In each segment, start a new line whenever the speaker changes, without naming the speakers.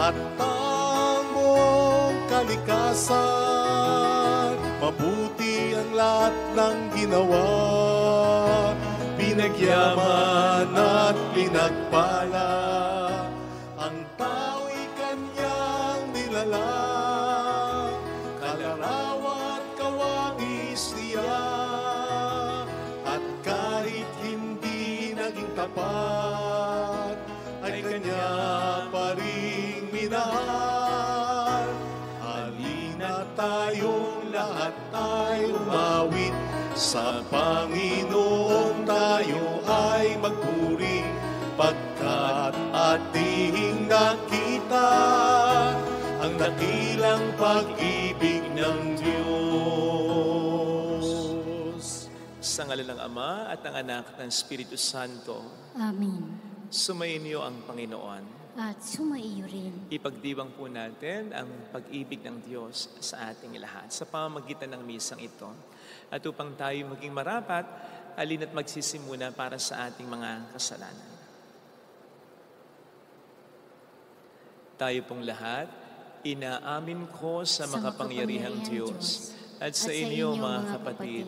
at ang buong kalikasan. Mabuti ang lahat ng ginawa, pinagyaman at pinagpala. Ang tao'y kanyang nilalang, kalarawan kawangis niya. At kahit hindi naging tapat, ay kanya pa rin minahal. Halina tayong lahat ay umawit, sa Panginoon tayo ay magpuri, pagkat ating nakita ang dakilang pag-ibig ng Diyos.
Sa ngalan ng Ama at ng Anak at ng Espiritu Santo.
Amen.
Sumainyo ang Panginoon.
At sumaiyo rin.
Ipagdiwang po natin ang pag-ibig ng Diyos sa ating lahat sa pamamagitan ng misang ito. At upang tayo maging marapat, halina't magsisimuna para sa ating mga kasalanan. Tayo pong lahat, inaamin ko sa makapangyarihang Diyos at sa inyo mga kapatid,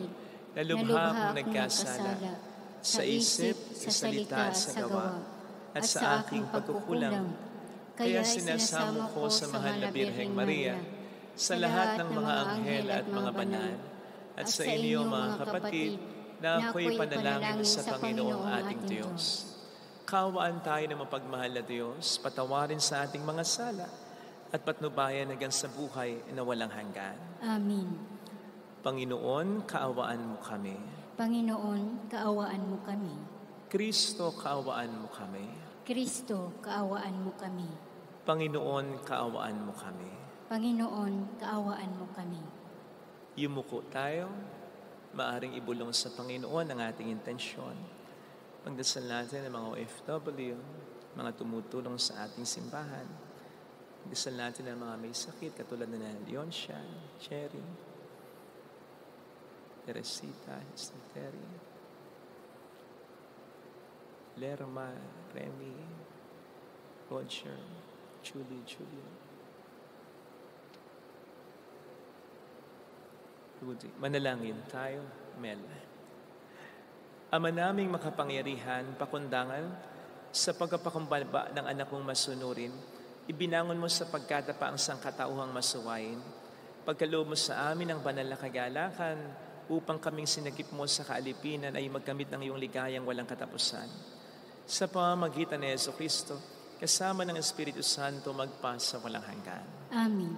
na lubha akong nagkasala sa isip, sa salita, sa gawa, at sa aking pagkukulang. Kaya sinasamo ko sa mahal na Birheng Maria, sa lahat ng mga anghel at mga banal, at sa inyo mga kapatid, na ako'y panalangin sa Panginoong ating Diyos. Kaawaan tayo ng mapagmahal na Diyos, patawarin sa ating mga sala, at patnubayan hanggang sa buhay na walang hanggan.
Amen.
Panginoon, kaawaan mo kami.
Panginoon, kaawaan mo kami.
Kristo, kaawaan mo kami.
Kristo, kaawaan mo kami.
Panginoon, kaawaan mo kami.
Panginoon, kaawaan mo kami.
Yumuko tayo, maaring ibulong sa Panginoon ang ating intensyon. Pagdasal natin ang mga OFW, mga tumutulong sa ating simbahan. Pagdasal natin ang mga may sakit, katulad na Leoncia, Cherry, Teresita, Esther, Lerma, Remy, Roger, Julia. Manalangin tayo, Mel. Ama naming makapangyarihan, pakundangan, sa pagpapakumbaba ng anak mong masunurin, ibinangon mo sa pagkatapa ang sangkatauhang masuwain. Pagkaloob mo sa amin ang banal na kagalakan, upang kaming sinagip mo sa kaalipinan ay magkamit ng iyong ligayang walang katapusan. Sa pamamagitan ni Jesucristo, kasama ng Espiritu Santo, magpasa walang hanggan.
Amen.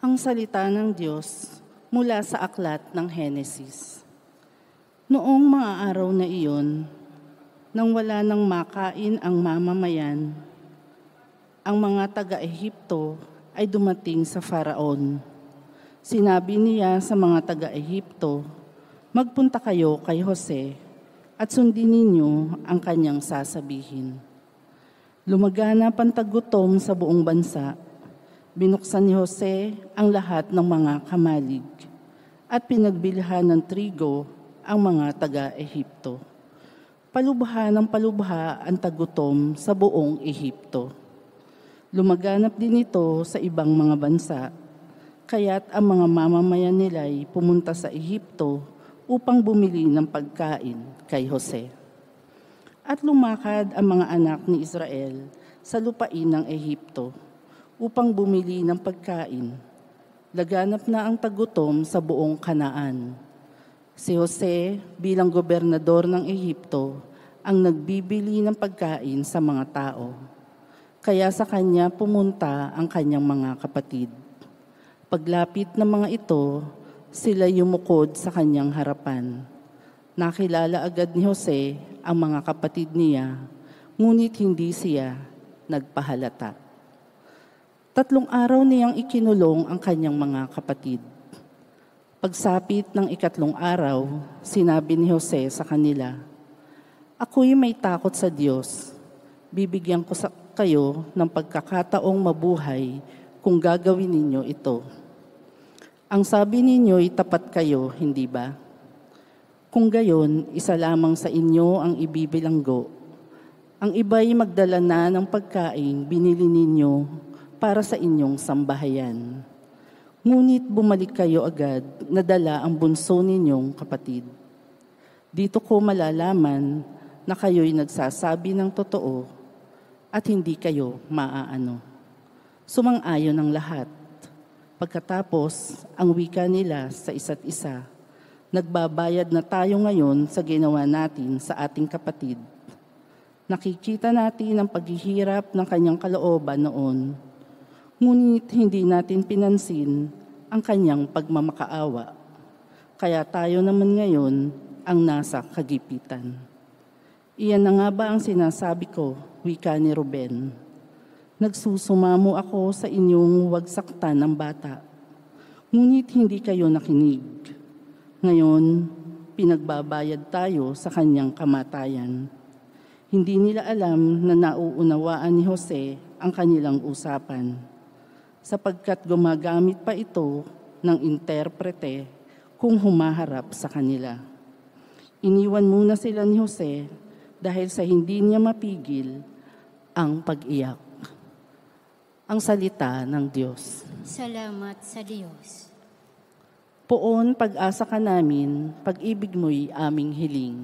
Ang salita ng Diyos mula sa aklat ng Henesis. Noong mga araw na iyon, nang wala nang makain ang mamamayan, ang mga taga-Ehipto ay dumating sa Faraon. Sinabi niya sa mga taga-Ehipto, "Magpunta kayo kay Jose at sundin ninyo ang kanyang sasabihin." Lumaganap ang tagutom sa buong bansa. Binuksan ni Jose ang lahat ng mga kamalig at pinagbilhan ng trigo ang mga taga-Ehipto. Palubha ng palubha ang tagutom sa buong Ehipto. Lumaganap din ito sa ibang mga bansa, kaya't ang mga mamamayan nila ay pumunta sa Ehipto upang bumili ng pagkain kay Jose. At lumakad ang mga anak ni Israel sa lupain ng Ehipto upang bumili ng pagkain. Laganap na ang tagutom sa buong Kanaan. Si Jose bilang gobernador ng Ehipto ang nagbibili ng pagkain sa mga tao. Kaya sa kanya pumunta ang kanyang mga kapatid. Paglapit ng mga ito, sila yumukod sa kanyang harapan. Nakilala agad ni Jose ang mga kapatid niya, ngunit hindi siya nagpahalata. 3 araw niyang ikinulong ang kanyang mga kapatid. Pagsapit ng 3 araw, sinabi ni Jose sa kanila, "Ako'y may takot sa Diyos. Bibigyan ko kayo ng pagkakataong mabuhay kung gagawin ninyo ito. Ang sabi ninyo'y tapat kayo, hindi ba? Kung gayon, isa lamang sa inyo ang ibibilanggo. Ang iba'y magdala na ng pagkain binili ninyo para sa inyong sambahayan. Ngunit bumalik kayo agad na dala ang bunso ninyong kapatid. Dito ko malalaman na kayo'y nagsasabi ng totoo at hindi kayo maaano. Sumang-ayon ang lahat. Pagkatapos, ang wika nila sa isa't isa, nagbabayad na tayo ngayon sa ginawa natin sa ating kapatid. Nakikita natin ang paghihirap ng kanyang kalooban noon, ngunit hindi natin pinansin ang kanyang pagmamakaawa. Kaya tayo naman ngayon ang nasa kagipitan. Iyan na nga ba ang sinasabi ko, wika ni Ruben? Nagsusumamo ako sa inyong huwag saktan ng bata, ngunit hindi kayo nakinig. Ngayon, pinagbabayad tayo sa kanyang kamatayan. Hindi nila alam na nauunawaan ni Jose ang kanilang usapan, sapagkat gumagamit pa ito ng interprete kung humaharap sa kanila. Iniwan muna sila ni Jose dahil sa hindi niya mapigil ang pag-iyak. Ang salita ng Diyos.
Salamat sa Diyos.
Poon, pag-asa ka namin, pag-ibig mo'y aming hiling.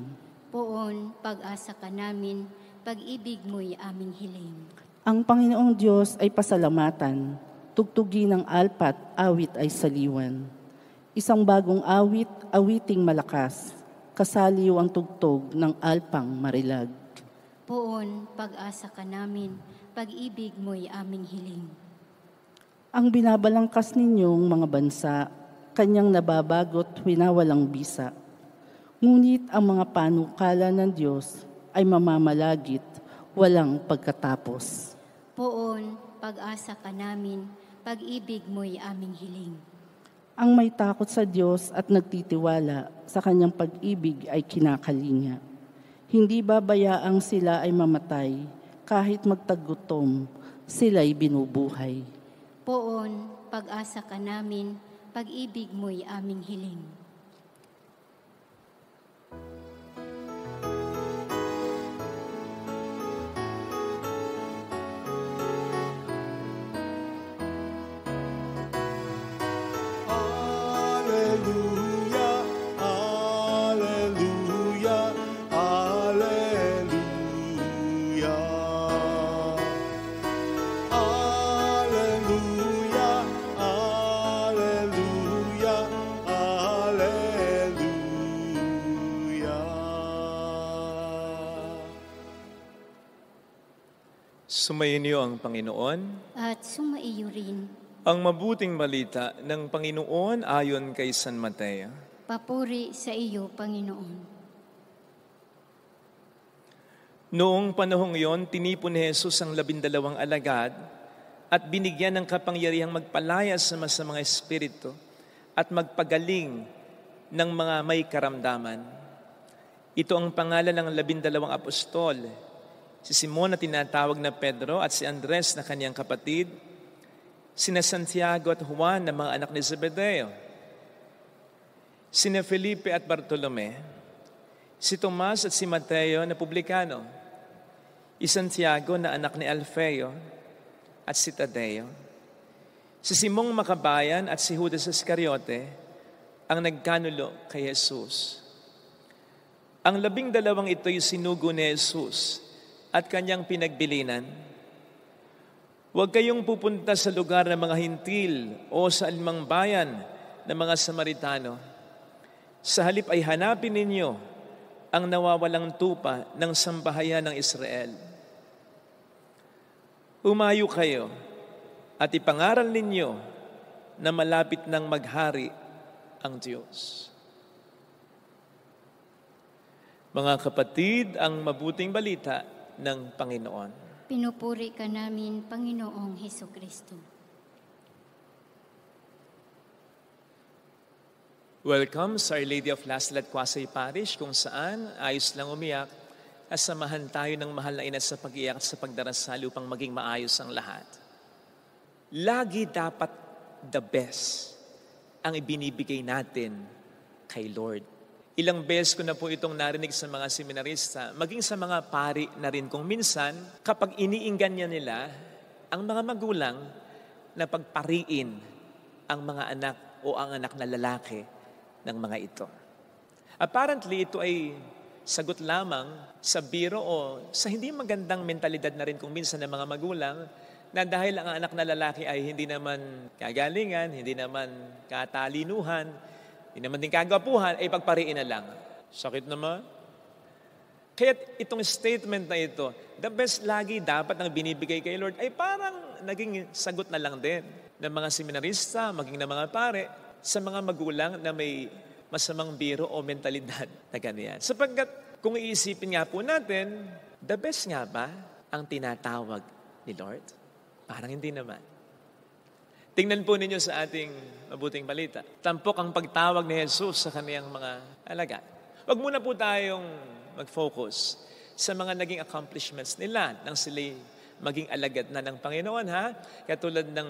Poon, pag-asa ka namin, pag-ibig mo'y aming hiling.
Ang Panginoong Diyos ay pasalamatan, tugtugin ng alpat, awit ay saliwan. Isang bagong awit, awiting malakas, kasaliw ang tugtog ng alpang marilag.
Poon, pag-asa ka namin, pag-ibig mo'y aming hiling.
Ang binabalangkas ninyong mga bansa, kanyang nababagot winawalang bisa. Ngunit ang mga panukala ng Diyos ay mamamalagit, walang pagkatapos.
Poon, pag-asa ka namin, pag-ibig mo'y aming hiling.
Ang may takot sa Diyos at nagtitiwala sa kanyang pag-ibig ay kinakalinga. Hindi babayaang sila ay mamatay, kahit magtagutom, sila'y binubuhay.
Poon, pag-asa ka namin, pag-ibig mo'y aming hiling.
Alleluia, alleluia, alleluia, alleluia, alleluia.
Sumayin niyo ang Panginoon.
At sumaiyo rin.
Ang mabuting balita ng Panginoon ayon kay San Mateo.
Papuri sa iyo, Panginoon.
Noong panahong iyon, tinipon ni Jesus ang 12 alagad at binigyan ng kapangyarihang magpalaya sa masamang espiritu at magpagaling ng mga may karamdaman. Ito ang pangalan ng 12 apostol, si Simon na tinatawag na Pedro at si Andres na kanyang kapatid, sina Santiago at Juan na mga anak ni Zebedeo, sina Felipe at Bartolome, si Tomas at si Mateo na publikano, si Santiago na anak ni Alfeo at si Tadeo, si Simong Makabayan at si Judas Iscariote, ang nagkanulo kay Jesus. Ang 12 ito'y sinugo ni Jesus at kanyang pinagbilinan. Huwag kayong pupunta sa lugar ng mga hintil o sa alimang bayan ng mga Samaritano. Sa halip ay hanapin ninyo ang nawawalang tupa ng sambahayan ng Israel. Umayo kayo at ipangaral ninyo na malapit nang maghari ang Diyos. Mga kapatid, ang mabuting balita ng Panginoon.
Pinupuri ka namin, Panginoong Hesukristo.
Welcome sa Our Lady of Laslet Quasay Parish, kung saan ayos lang umiyak, kasamahan tayo ng mahal na ina sa pag-iyak at sa pagdarasal upang maging maayos ang lahat. Lagi dapat the best ang ibinibigay natin kay Lord. Ilang beses ko na po itong narinig sa mga seminarista, maging sa mga pari na rin kung minsan, kapag iniinggan niya nila, ang mga magulang na pagpariin ang mga anak o ang anak na lalaki ng mga ito. Apparently, ito ay sagot lamang sa biro o sa hindi magandang mentalidad na rin kung minsan ng mga magulang na dahil ang anak na lalaki ay hindi naman kagalingan, hindi naman katalinuhan, hindi naman din kagwapuhan, ay pagpariin na lang. Sakit naman. Kaya itong statement na ito, the best lagi dapat ang binibigay kay Lord, ay parang naging sagot na lang din ng mga seminarista, maging ng mga pare, sa mga magulang na may masamang biro o mentalidad na ganyan. Sapagkat kung iisipin nga po natin, the best nga ba ang tinatawag ni Lord? Parang hindi naman. Tingnan po ninyo sa ating mabuting balita. Tampok ang pagtawag ni Jesus sa kaniyang mga alagad. Huwag muna po tayong mag-focus sa mga naging accomplishments nila nang sila'y maging alagad na ng Panginoon, ha? Katulad ng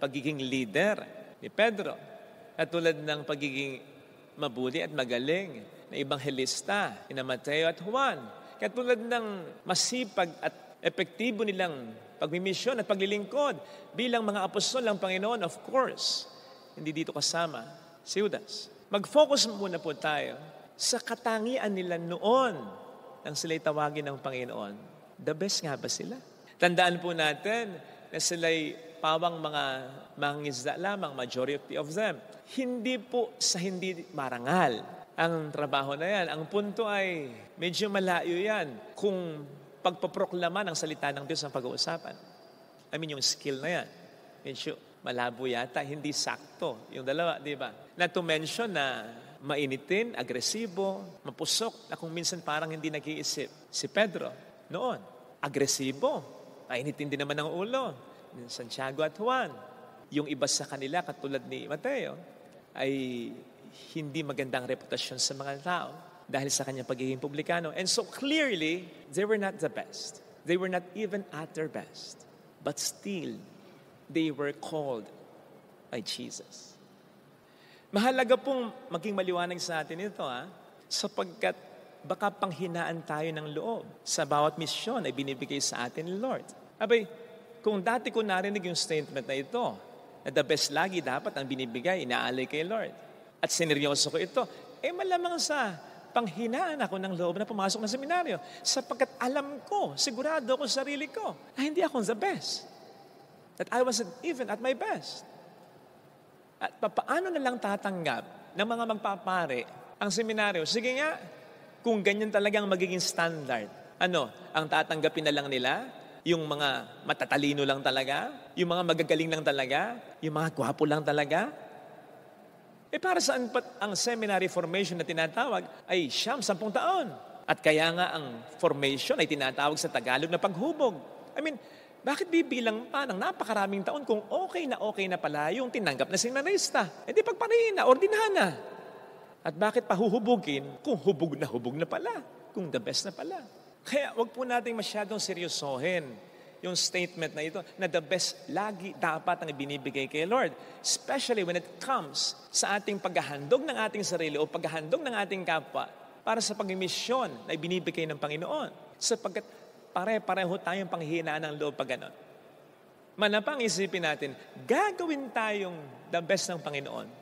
pagiging leader ni Pedro. Katulad ng pagiging mabuti at magaling na ebanghelista ni Mateo at Juan. Katulad ng masipag at epektibo nilang pagmimisyon at paglilingkod bilang mga apostol ng Panginoon, of course. Hindi dito kasama si Judas. Mag-focus muna po tayo sa katangian nila noon nang sila'y tawagin ng Panginoon. The best nga ba sila? Tandaan po natin na sila'y pawang mga mangingisda lamang, majority of them. Hindi po sa hindi marangal ang trabaho na yan. Ang punto ay medyo malayo yan kung pagpaproklama ng salita ng Diyos ang pag-uusapan. I mean, yung skill na yan. Medyo malabo yata, hindi sakto. Yung dalawa, di ba? Not to mention na mainitin, agresibo, mapusok, na kung minsan parang hindi nag-iisip. Si Pedro, noon, agresibo, mainitin din naman ang ulo. Santiago at Juan. Yung iba sa kanila, katulad ni Mateo, ay hindi magandang reputasyon sa mga tao dahil sa kanyang pagiging publikano. And so clearly, they were not the best. They were not even at their best. But still, they were called by Jesus. Mahalaga pong maging maliwanag sa atin ito, sapagkat baka panghinaan tayo ng loob sa bawat misyon ay binibigay sa atin ni Lord. Abay, kung dati ko narinig yung statement na ito, na the best lagi dapat ang binibigay, inaalay kay Lord, at sineryoso ko ito, malamang sa panghinaan ako ng loob na pumasok ng seminaryo sapagkat alam ko, sigurado ako sa sarili ko na hindi ako the best. That I wasn't even at my best. At paano na lang tatanggap ng mga magpapare ang seminaryo? Sige nga, kung ganyan talagang magiging standard, ang tatanggapin na lang nila? Yung mga matatalino lang talaga? Yung mga magagaling lang talaga? Yung mga gwapo lang talaga? Para saan pa ang seminary formation na tinatawag ay 10 taon. At kaya nga ang formation ay tinatawag sa Tagalog na paghubog. I mean, bakit bibilang pa ng napakaraming taon kung okay na pala yung tinanggap na seminarista? Di pagparihin na, ordinahan na. At bakit pahuhubugin kung hubog na pala? Kung the best na pala? Kaya wag po nating masyadong seryosohin yung statement na ito, na the best lagi dapat ang ibinibigay kay Lord. Especially when it comes sa ating paghahandog ng ating sarili o paghahandog ng ating kapwa para sa pagmisyon na ibinibigay ng Panginoon. Sapagkat pare-pareho tayong panghihinaan ng loob pag ganon. Manapang isipin natin, gagawin tayong the best ng Panginoon.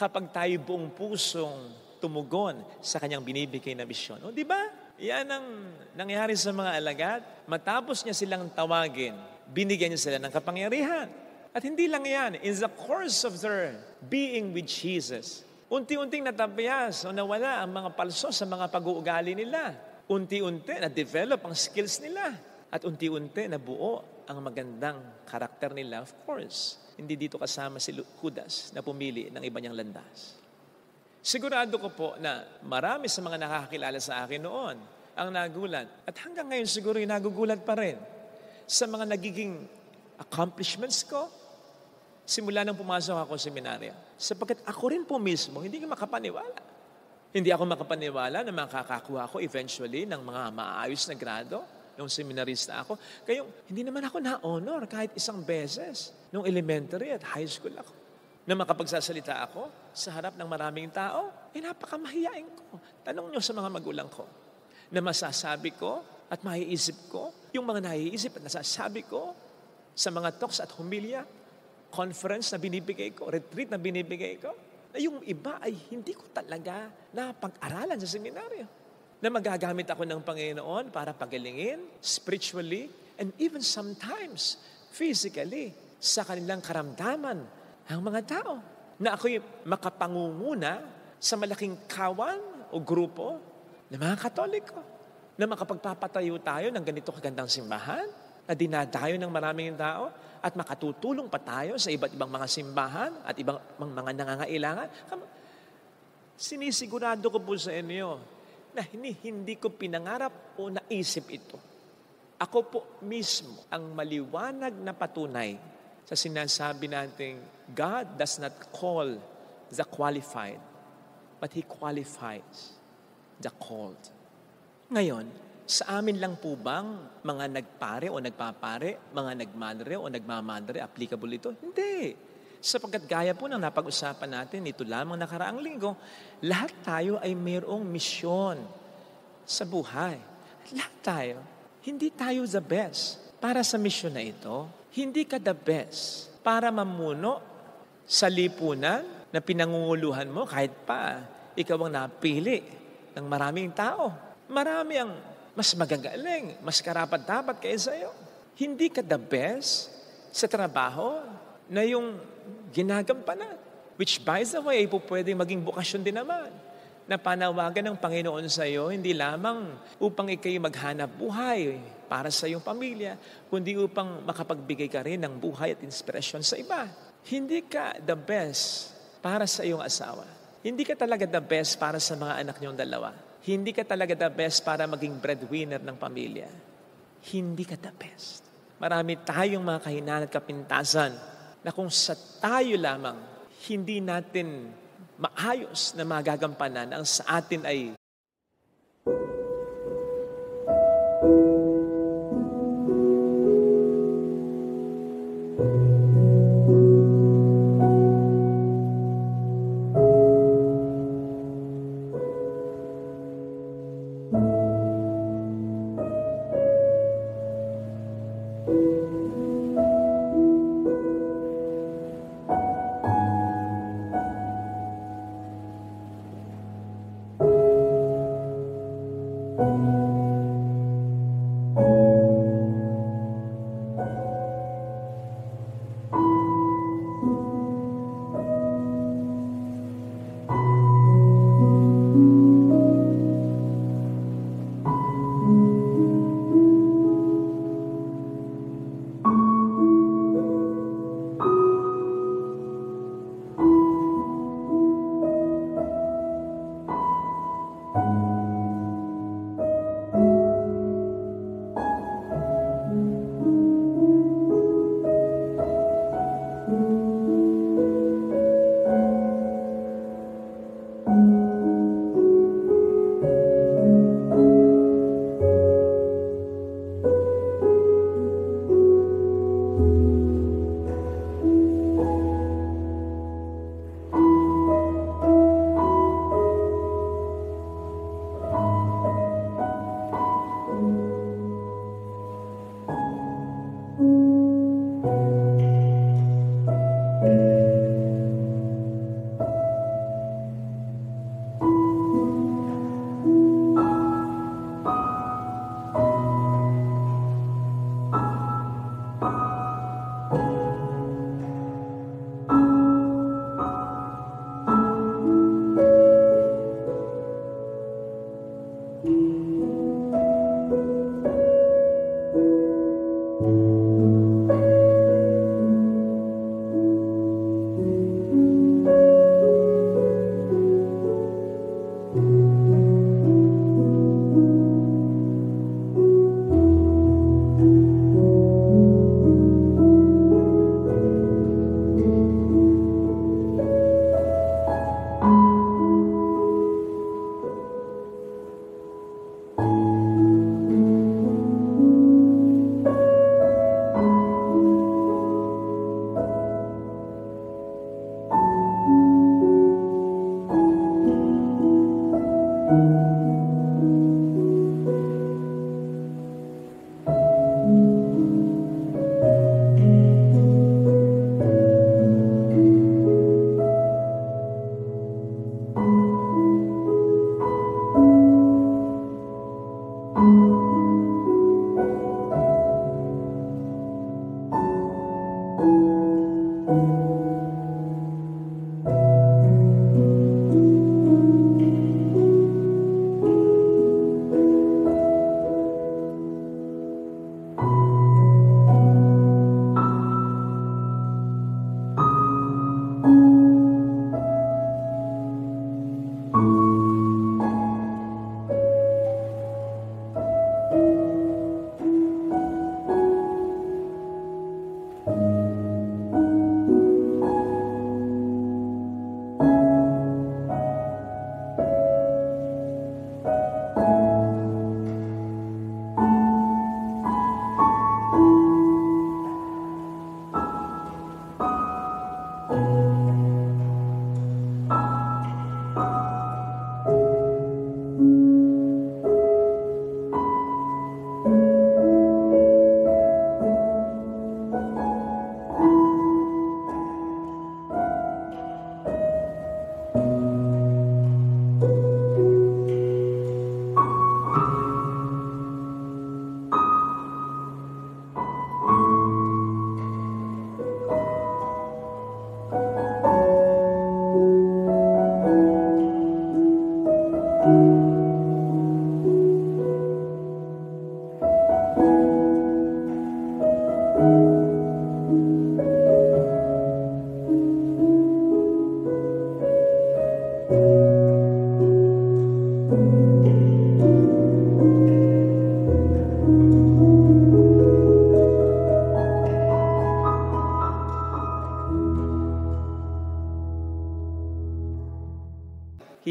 kapag tayo buong pusong tumugon sa kanyang binibigay na misyon. O di ba? Yan ang nangyari sa mga alagad. Matapos niya silang tawagin, binigyan niya sila ng kapangyarihan. At hindi lang yan, in the course of their being with Jesus, unti-unting natapias o nawala ang mga palso sa mga pag-uugali nila. Unti-unti na-develop ang skills nila. At unti-unti nabuo ang magandang karakter nila. Of course, hindi dito kasama si Judas na pumili ng iba niyang landas. Sigurado ko po na marami sa mga nakakakilala sa akin noon ang nagulat. At hanggang ngayon siguro yung nagugulat pa rin sa mga nagiging accomplishments ko simula nang pumasok ako sa seminaryo. Sapagkat ako rin po mismo, hindi ko makapaniwala. Hindi ako makapaniwala na makakakuha ako eventually ng mga maayos na grado nung seminarista ako. Kaya hindi naman ako na-honor kahit isang beses nung elementary at high school ako. Na makapagsasalita ako sa harap ng maraming tao, napakamahiyain ko. Tanong nyo sa mga magulang ko na masasabi ko at maiisip ko, yung mga naiisip at nasasabi ko sa mga talks at humilya, conference na binibigay ko, retreat na binibigay ko, na yung iba ay hindi ko talaga napag-aralan sa seminaryo. Na magagamit ako ng Panginoon para pagalingin, spiritually, and even sometimes, physically, sa kanilang karamdaman ang mga tao. Na ako'y makapangunguna sa malaking kawan o grupo ng mga Katoliko. Na makapagpapatayo tayo ng ganito kagandang simbahan, na dinadayo ng maraming tao, at makatutulong pa tayo sa iba't ibang mga simbahan at ibang mga nangangailangan. Sinisigurado ko po sa inyo na hindi ko pinangarap o naisip ito. Ako po mismo ang maliwanag na patunay sa sinasabi nating God does not call the qualified, but He qualifies the called. Ngayon, sa amin lang po bang mga nagpare o nagpapare, mga nagmadre o nagmamadre, applicable ito? Hindi. Sapagkat gaya po ng napag-usapan natin, ito lamang nakaraang linggo, lahat tayo ay mayroong misyon sa buhay. Lahat tayo. Hindi tayo the best para sa misyon na ito. Hindi ka the best para mamuno sa lipunan na pinangunguluhan mo kahit pa ikaw ang napili ng maraming tao. Marami ang mas magagaling, mas karapat-dapat kaysa iyo. Hindi ka the best sa trabaho na yung ginagampanan. Which by the way, po pwedeng maging bukasyon din naman. Na panawagan ng Panginoon sa iyo, hindi lamang upang ikay maghanap buhay para sa iyong pamilya, kundi upang makapagbigay ka rin ng buhay at inspirasyon sa iba. Hindi ka the best para sa iyong asawa. Hindi ka talaga the best para sa mga anak niyong dalawa. Hindi ka talaga the best para maging breadwinner ng pamilya. Hindi ka the best. Marami tayong mga kahinaan at kapintasan na kung sa tayo lamang, hindi natin maayos na magagampanan ang sa atin ay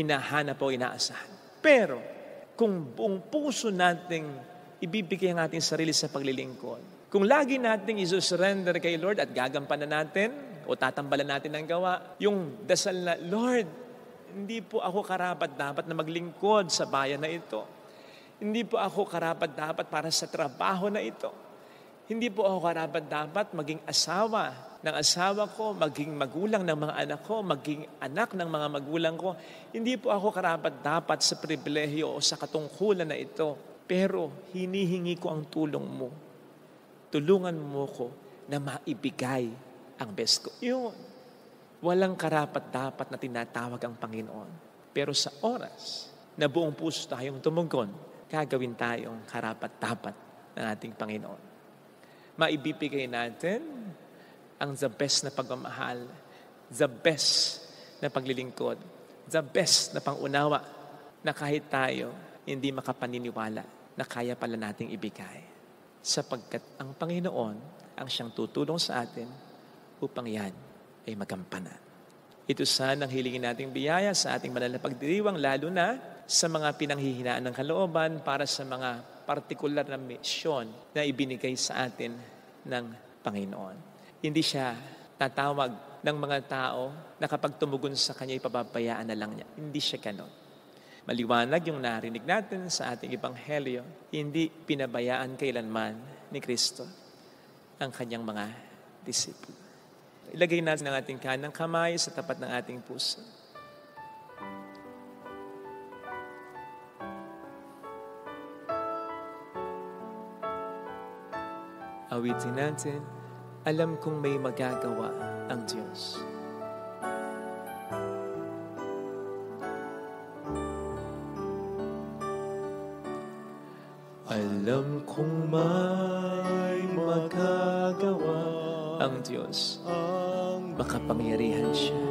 hinahanap o inaasahan. Pero, kung buong puso nating ibibigay ang ating sarili sa paglilingkod, kung lagi nating isusurrender kay Lord at gagampanan natin o tatambalan natin ang gawa, yung dasal na, Lord, hindi po ako karapat-dapat na maglingkod sa bayan na ito. Hindi po ako karapat-dapat para sa trabaho na ito. Hindi po ako karapat-dapat maging asawa ng asawa ko, maging magulang ng mga anak ko, maging anak ng mga magulang ko. Hindi po ako karapat-dapat sa pribilehiyo o sa katungkulan na ito. Pero hinihingi ko ang tulong mo. Tulungan mo ko na maibigay ang best ko. Yun. Walang karapat-dapat na tinatawag ang Panginoon. Pero sa oras na buong puso tayong tumugon, gagawin tayong karapat-dapat ng ating Panginoon. Maibibigay natin ang the best na pagmamahal, the best na paglilingkod, the best na pangunawa na kahit tayo hindi makapaniniwala na kaya pala nating ibigay. Sapagkat ang Panginoon ang siyang tutulong sa atin upang yan ay magampanan. Ito sana ang hilingin nating biyaya sa ating banal na pagdiriwang, lalo na sa mga pinanghihinaan ng kalooban para sa mga partikular na misyon na ibinigay sa atin ng Panginoon. Hindi siya tatawag ng mga tao na kapag tumugon sa Kanya, ipababayaan na lang niya. Hindi siya ganon. Maliwanag yung narinig natin sa ating Ebanghelyo, hindi pinabayaan kailanman ni Kristo ang Kanyang mga disipulo. Ilagay natin ang ating kanang kamay sa tapat ng ating puso. Awitin natin, alam kong may magagawa ang Diyos. Alam kong may magagawa ang Diyos. Makapangyarihan siya.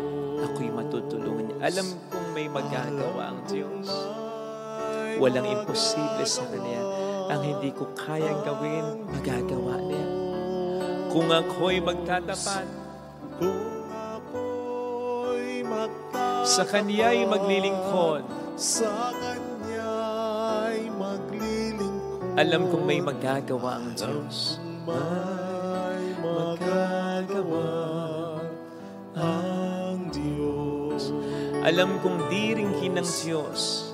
Ako'y matutulungan niya. Alam kong may magagawa ang Diyos. Walang imposible sa Kanya. Ang hindi ko kayang gawin, magagawa niya. Kung ako'y magtatapat, sa Kanya'y maglilingkod, alam kong may magagawa ang Diyos. May magagawa ang Diyos. Alam kong diringhin ng Diyos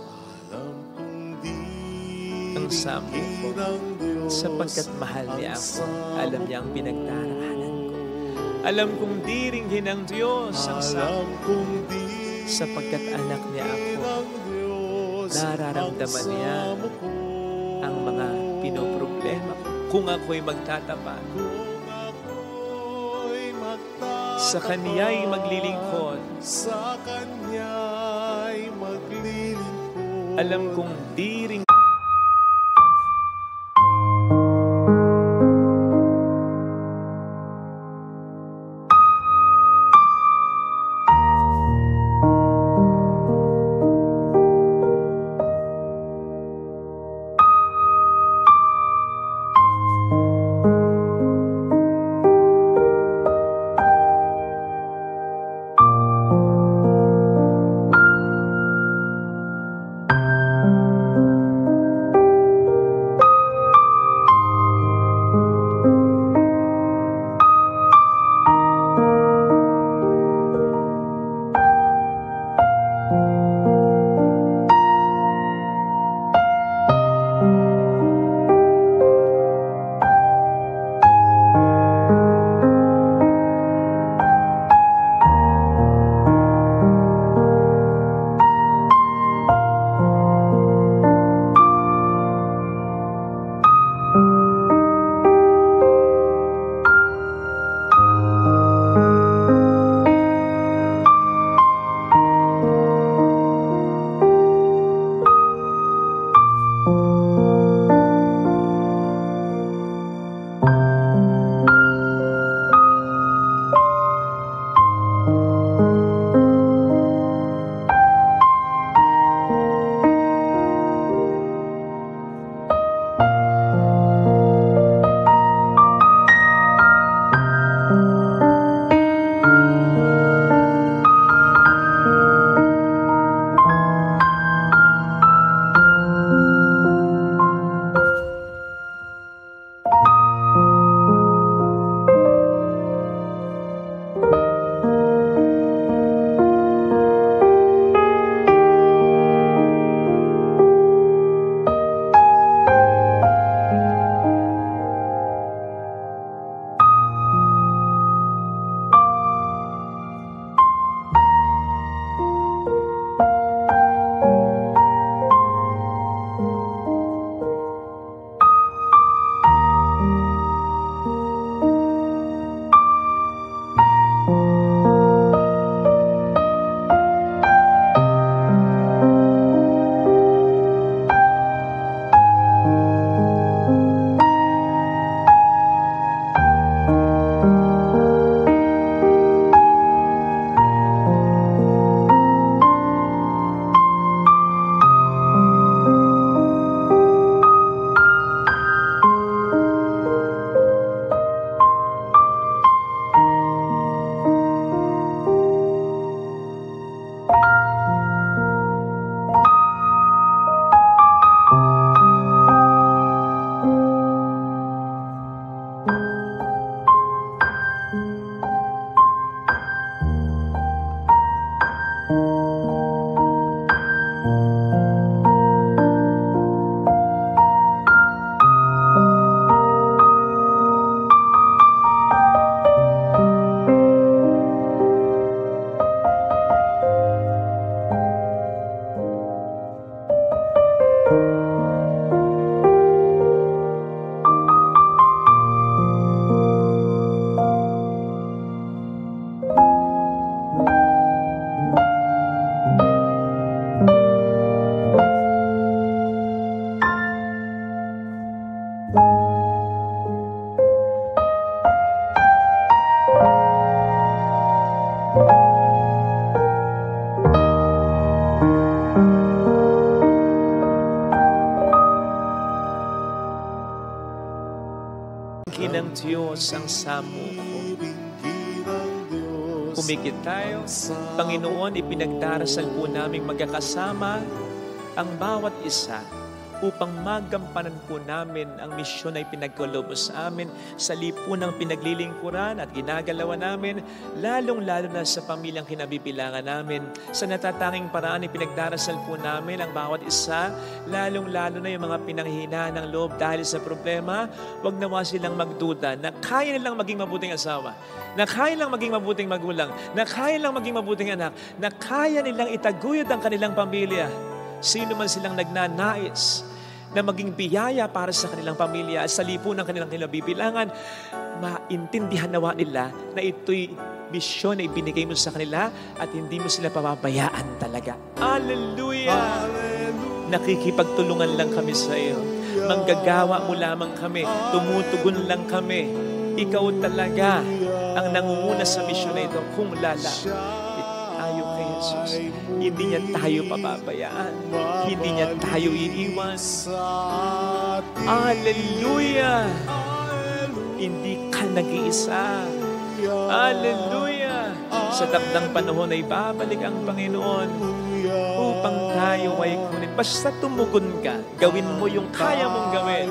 ang sampo ko, sapagkat mahal niya ako. Alam niya ang pinagdaraanan ko. Alam kong diringhin ng Diyos ang sampo ko, sapagkat anak niya ako. Nararamdaman niya ang mga kung ako'y magtatapat.
Kung ako'y magtatapat,
Sa Kaniya'y maglilingkod.
sa Kanya'y maglilingkod.
Alam kong di rin ng Diyos ang samuko. Pumikit tayo. Panginoon, ipinagdarasal po naming magkakasama ang bawat isa upang magampanan po namin ang misyon na ipinagkaloob sa amin sa lipunang pinaglilingkuran at ginagalawan namin, lalong-lalo na sa pamilyang kinabibilangan namin. Sa natatanging paraan, ipinagdarasal po namin ang bawat isa, lalong-lalo na yung mga pinanghihinaan ng loob dahil sa problema. Huwag nawa silang magduda na kaya nilang maging mabuting asawa, na kaya nilang maging mabuting magulang, na kaya nilang maging mabuting anak, na kaya nilang itaguyod ang kanilang pamilya. Sino man silang nagnanais na maging biyaya para sa kanilang pamilya, sa lipunan ng kanilang kinabibilangan, maintindihan nawa nila na ito'y misyon na ibinigay mo sa kanila at hindi mo sila pababayaan talaga. Hallelujah! Nakikipagtulungan lang kami sa iyo. Manggagawa mo lamang kami. Tumutugon lang kami. Ikaw talaga ang nangunguna sa misyon na ito. Kung lalapit tayo kay Jesus, hindi niya tayo pababayaan. Hindi niya tayo iiwan. Hallelujah! Hindi ka nag-iisa. Hallelujah! Sa takdang panahon ay babalik ang Panginoon upang tayo ay kunin. Basta tumugon ka, gawin mo yung kaya mong gawin.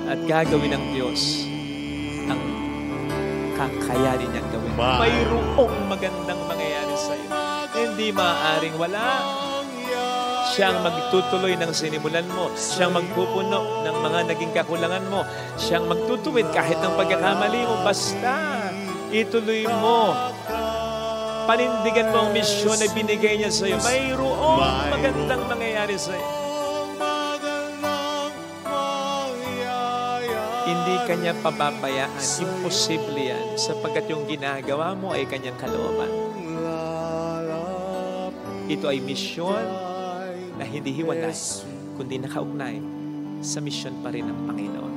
At gagawin ng Diyos ang kakayanin niyang gawin. Mayroong magandang mangyayari sa iyo. Hindi maaaring wala. Siyang magtutuloy ng sinimulan mo. Siyang magpupuno ng mga naging kakulangan mo. Siyang magtutuwid kahit ng pagkakamali mo. Basta ituloy mo. Panindigan mo ang misyon na binigay niya sa iyo. Mayroong magandang mangyayari sa iyo. Hindi kanya pababayaan. Imposible yan. Sapagkat yung ginagawa mo ay kanyang kalooban. Ito ay misyon na hindi hiwalay, kundi nakaugnay sa misyon pa rin ng Panginoon.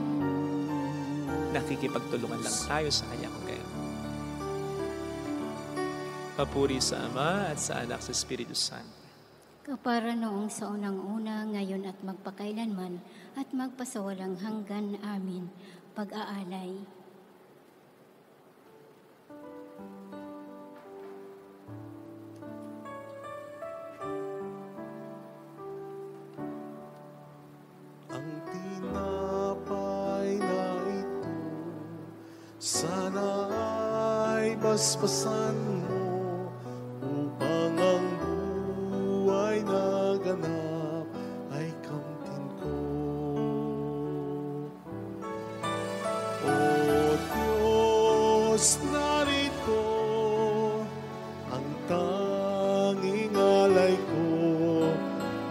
Nakikipagtulungan lang tayo sa Kanya kung kaya. Papuri sa Ama at sa Anak sa Espiritu Santo.
Kapara noong sa unang-una, ngayon at magpakailanman, at magpasawalang hanggan. Amin. Pag-aalay.
Ang tinapay na ito, sana'y basbasan mo upang ang buhay na ganap ay kamtin ko. O Diyos, narito ang tanging alay ko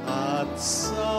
at sa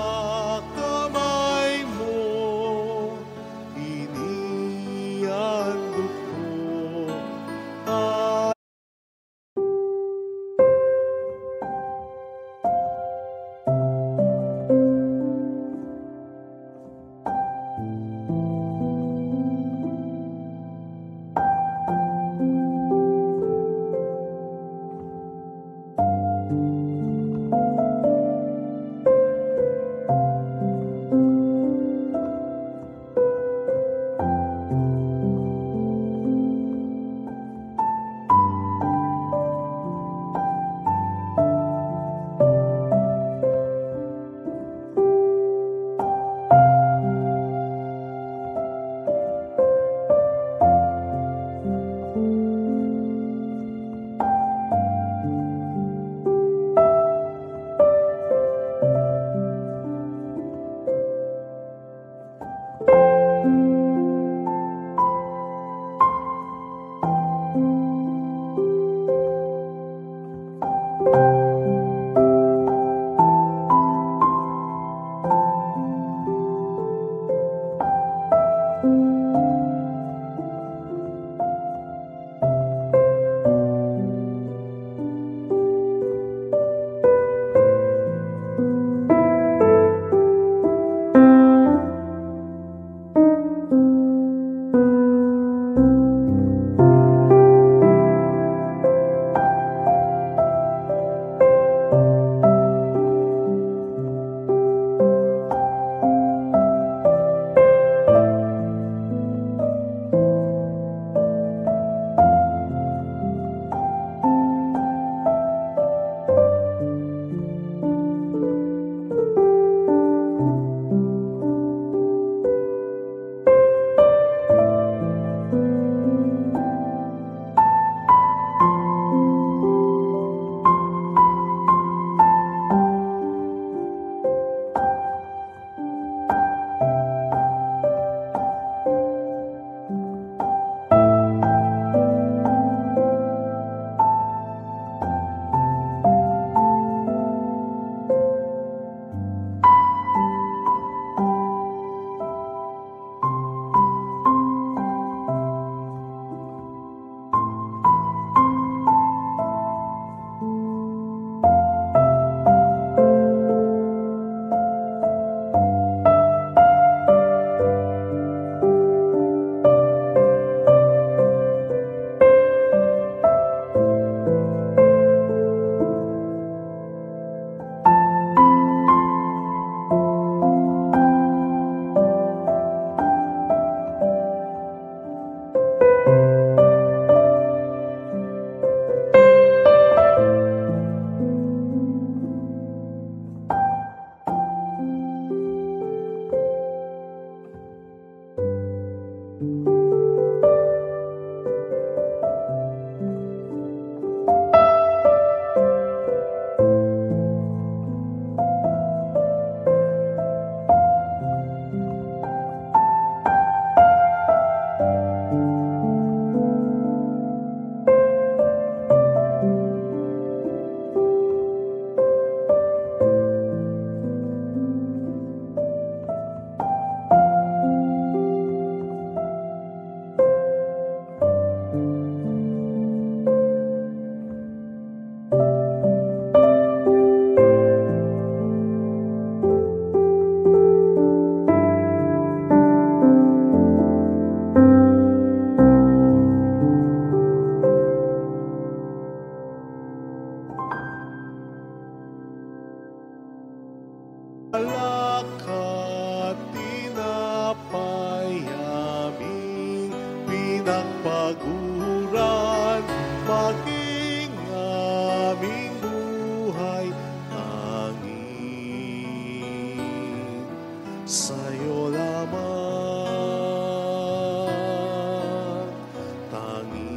pinagpaguran, maging aming buhay tanging sa'yo lamang, tanging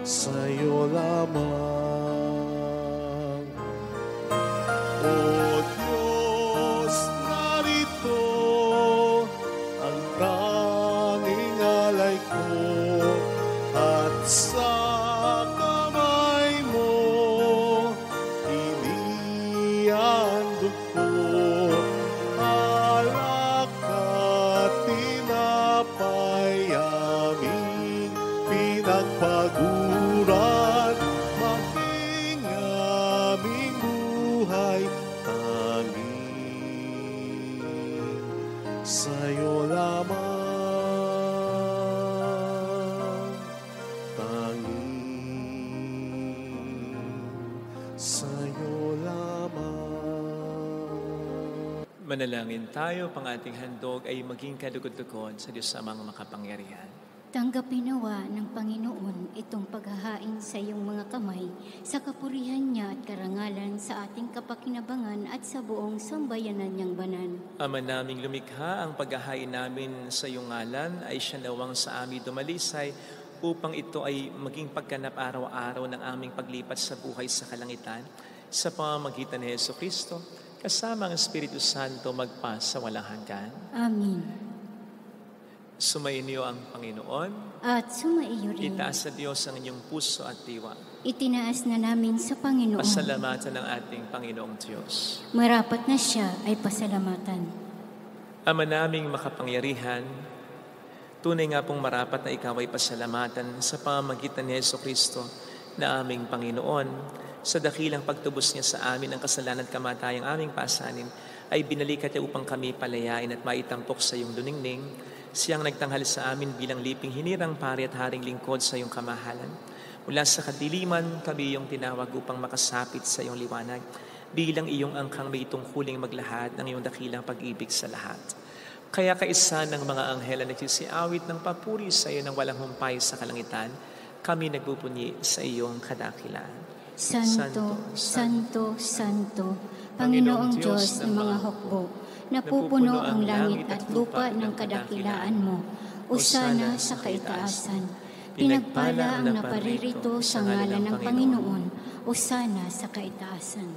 sa'yo lamang. O Diyos, narito ang tanging alay ko, at sa kamay mo inihandog ko alak at tinapay aming pinagpaguran, maging aming buhay tanging sa'yo lamang, tanging sa'yo lamang.
Manalangin tayo, pang ating handog ay maging kalugod-lugod sa Diyos Amang makapangyarihan.
Tanggapin nawa ng Panginoon itong paghahain sa iyong mga kamay sa kapurihan niya at karangalan sa ating kapakinabangan at sa buong sambayanan niyang banal.
Ama naming lumikha, ang paghahain namin sa iyong ngalan ay siya nawang sa amin dumalisay upang ito ay maging pagganap araw-araw ng aming paglipat sa buhay sa kalangitan sa pamamagitan ni Jesucristo kasama ang Espiritu Santo magpa sa walang hanggan.
Amen.
Sumainyo ang Panginoon.
At sumaiyo rin.
Itaas sa Diyos ang inyong puso at diwa.
Itinaas na namin sa Panginoon.
Pasalamatan ng ating Panginoong Diyos.
Marapat na siya ay pasalamatan.
Ama naming makapangyarihan, tunay nga pong marapat na ikaw ay pasalamatan sa pamamagitan ni Jesucristo na aming Panginoon. Sa dakilang pagtubos niya sa amin ang kasalanan at kamatayang aming pasanin, ay binalikat niya upang kami palayain at maitampok sa iyong luningning. Siyang nagtanghal sa amin bilang liping hinirang pari at haring lingkod sa iyong kamahalan. Mula sa kadiliman, kami iyong tinawag upang makasapit sa iyong liwanag. Bilang iyong angkang may tungkuling maglahad ng iyong dakilang pag-ibig sa lahat. Kaya kaisa ng mga anghel na nagsisiawit ng papuri sa iyo ng walang humpay sa kalangitan, kami nagpupunyi sa iyong kadakilaan.
Santo, Santo, Santo, Panginoong Diyos ng mga hukbo, napupuno ang langit at lupa ng kadakilaan mo. Usana sa kaitaasan. Pinagpala ang naparirito sa ngalan ng Panginoon. Usana sa kaitaasan.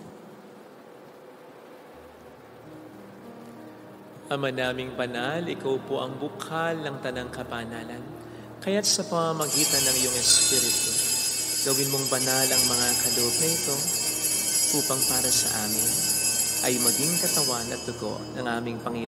Ama naming banal, ikaw po ang bukal ng tanang kapanalan. Kaya't sa pamamagitan ng iyong Espiritu, gawin mong banal ang mga kaloob na ito upang para sa amin ay maging katawan at dugo ng aming Panginoon.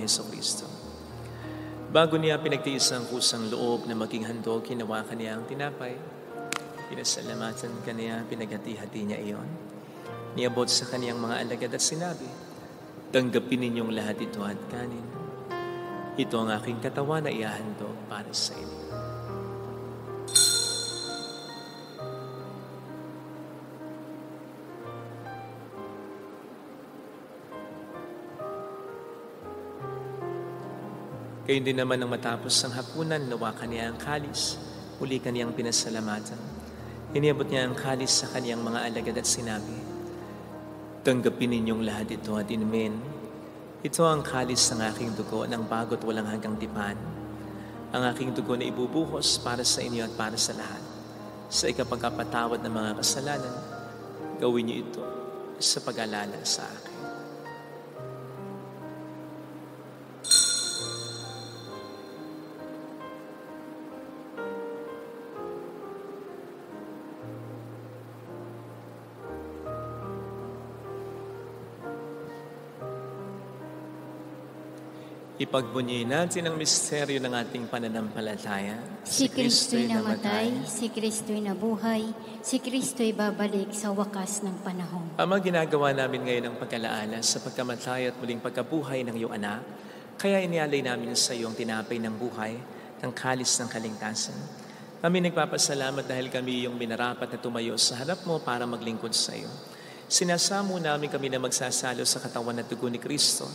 Hesukristo. Bago niya pinagtiis ang kusang loob na maging handog, hinawakan niya ang tinapay. Pinasalamatan kaniya, pinaghati-hati niya iyon. Niabot sa kaniyang mga alagad at sinabi, "Tanggapin ninyong lahat ito at kanin. Ito ang aking katawan na ihahandog para sa inyo." Gayon din naman nang matapos ang hapunan, nawakan niya ang kalis. Muli kaniyang pinasalamatan. Iniabot niya ang kalis sa kaniyang mga alagad at sinabi, "Tanggapin ninyong lahat ito at inumin. Ito ang kalis ng aking dugo ng bago't walang hanggang tipan. Ang aking dugo na ibubuhos para sa inyo at para sa lahat. Sa ikapagkapatawad ng mga kasalanan, gawin niyo ito sa pag-alala sa akin." Ipagbunyi natin ang misteryo ng ating pananampalataya.
Si Kristo'y namatay, si Kristo'y nabuhay, si Kristo'y babalik sa wakas ng panahon.
Ama, ginagawa namin ngayon ang pag-alaala sa pagkamatay at muling pagkabuhay ng iyong anak. Kaya inialay namin sa iyo ang tinapay ng buhay, ng kalis ng kaligtasan. Kami nagpapasalamat dahil kami iyong minarapat na tumayo sa harap mo para maglingkod sa iyo. Sinasamo namin kami na magsasalo sa katawan at dugo ni Kristo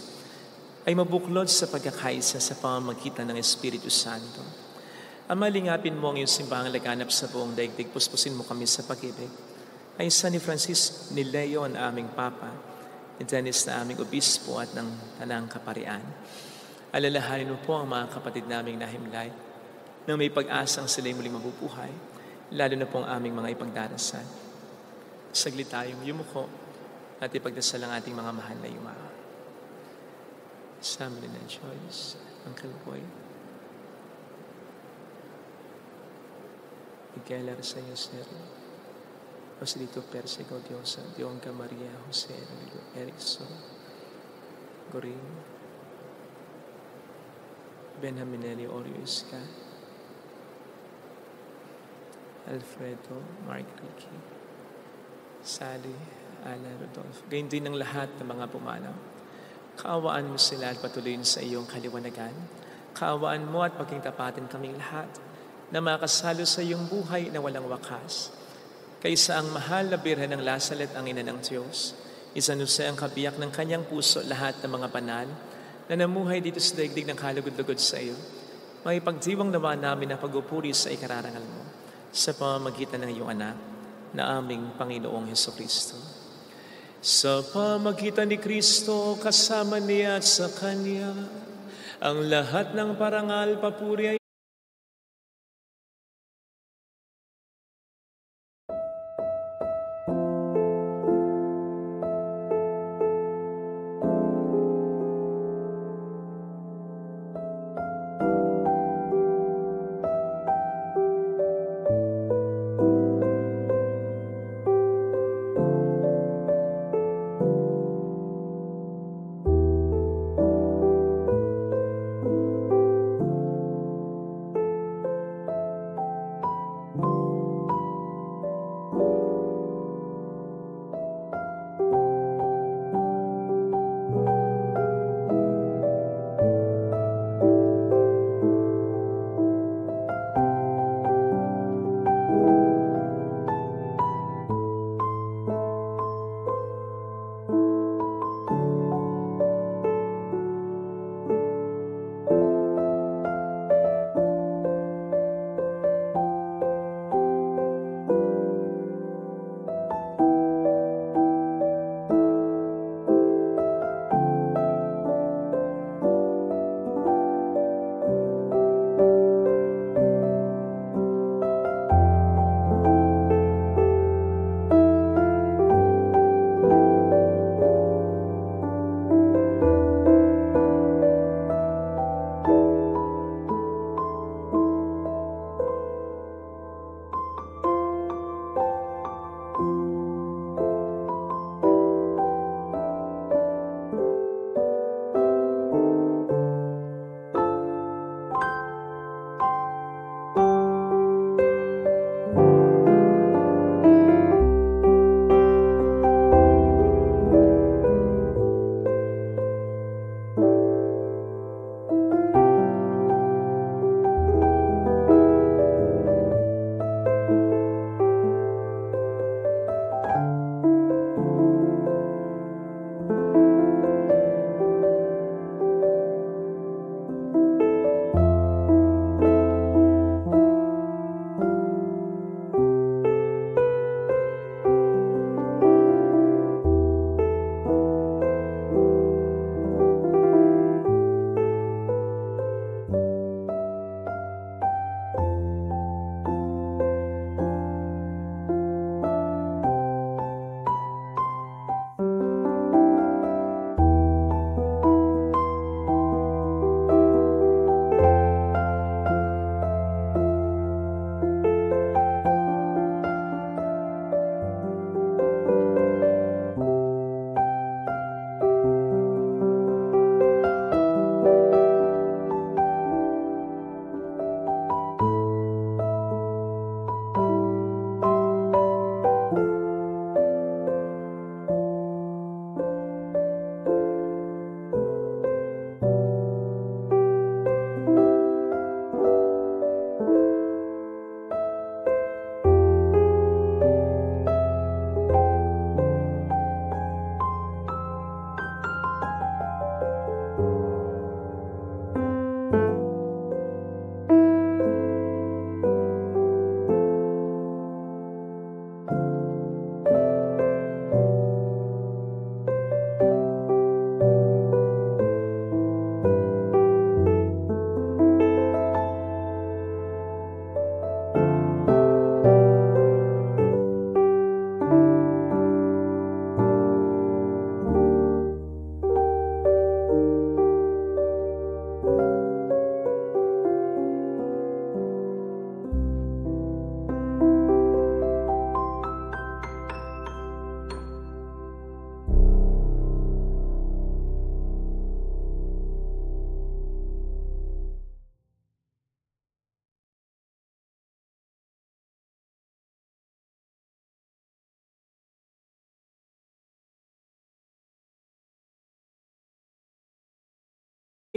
ay mabuklod sa pagkakaisa sa pamamagitan ng Espiritu Santo. Ama, lingapin mo ang iyong simbahang laganap sa buong daigdig. Puspusin mo kami sa pag-ibig. Ay sa ni Francis ni Leo na aming Papa, ni Dennis na aming Obispo at ng Tanang Kaparian. Alalahanin mo po ang mga kapatid naming nahimlay na may pag-asang sila'y muling mabubuhay, lalo na po ang aming mga ipagdarasal. Saglit tayong yumuko at ipagdasal ang ating mga mahal na yumaon. Sama na Joyce, Uncle Boy, Miguel Arsayo Sero, Joselito Persego Diosa, Dionca Maria Jose, Erickson, Gorin, Benjaminelli Orio Isca, Alfredo, Mark Ricky, Sally, Ala Rodolfo, gayon din ang lahat ng mga pumanaw. Kaawaan mo sila at patuloyin sa iyong kaliwanagan. Kaawaan mo at maging tapatin kaming lahat na makasalo sa iyong buhay na walang wakas. Kaysa ang mahal na Birhen ng Lasalet ang ina ng Diyos, isanusay ang kabiyak ng kanyang puso lahat ng mga banal na namuhay dito sa daigdig ng kalugod-lugod sa iyo. Makipagdiwang nawa namin na pag-upuri sa ikararangal mo sa pamamagitan ng iyong anak na aming Panginoong Hesukristo. Sa pamagitan ni Kristo, kasama niya at sa Kanya, ang lahat ng parangal, papuri ay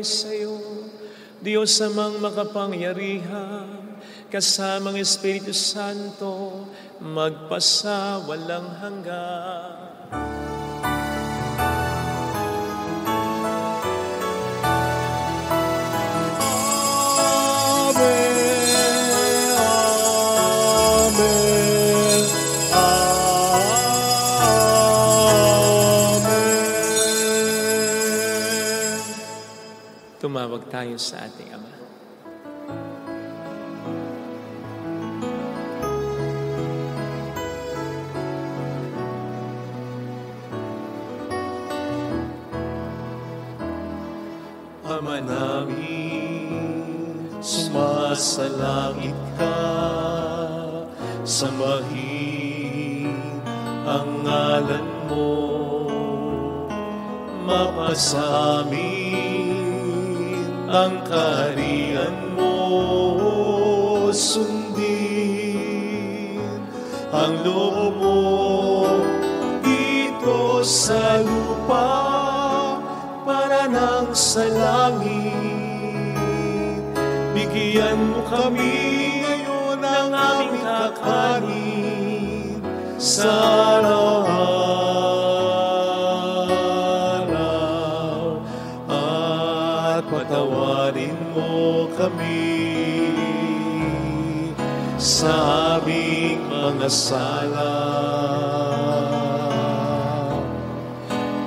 sa'yo, Diyos amang makapangyarihan, kasamang Espiritu Santo, magpasa walang hanggan. Tumawag tayo sa ating Ama. Ama namin, sumasalangit ka, sambahin ang ngalan mo, mapasamin ang kaharian mo, sundin ang loob mo dito sa lupa para nang sa langit. Bigyan mo kami ngayon ng aming kakanin sa araw-araw, at patawarin mo kami sa aming mga sala,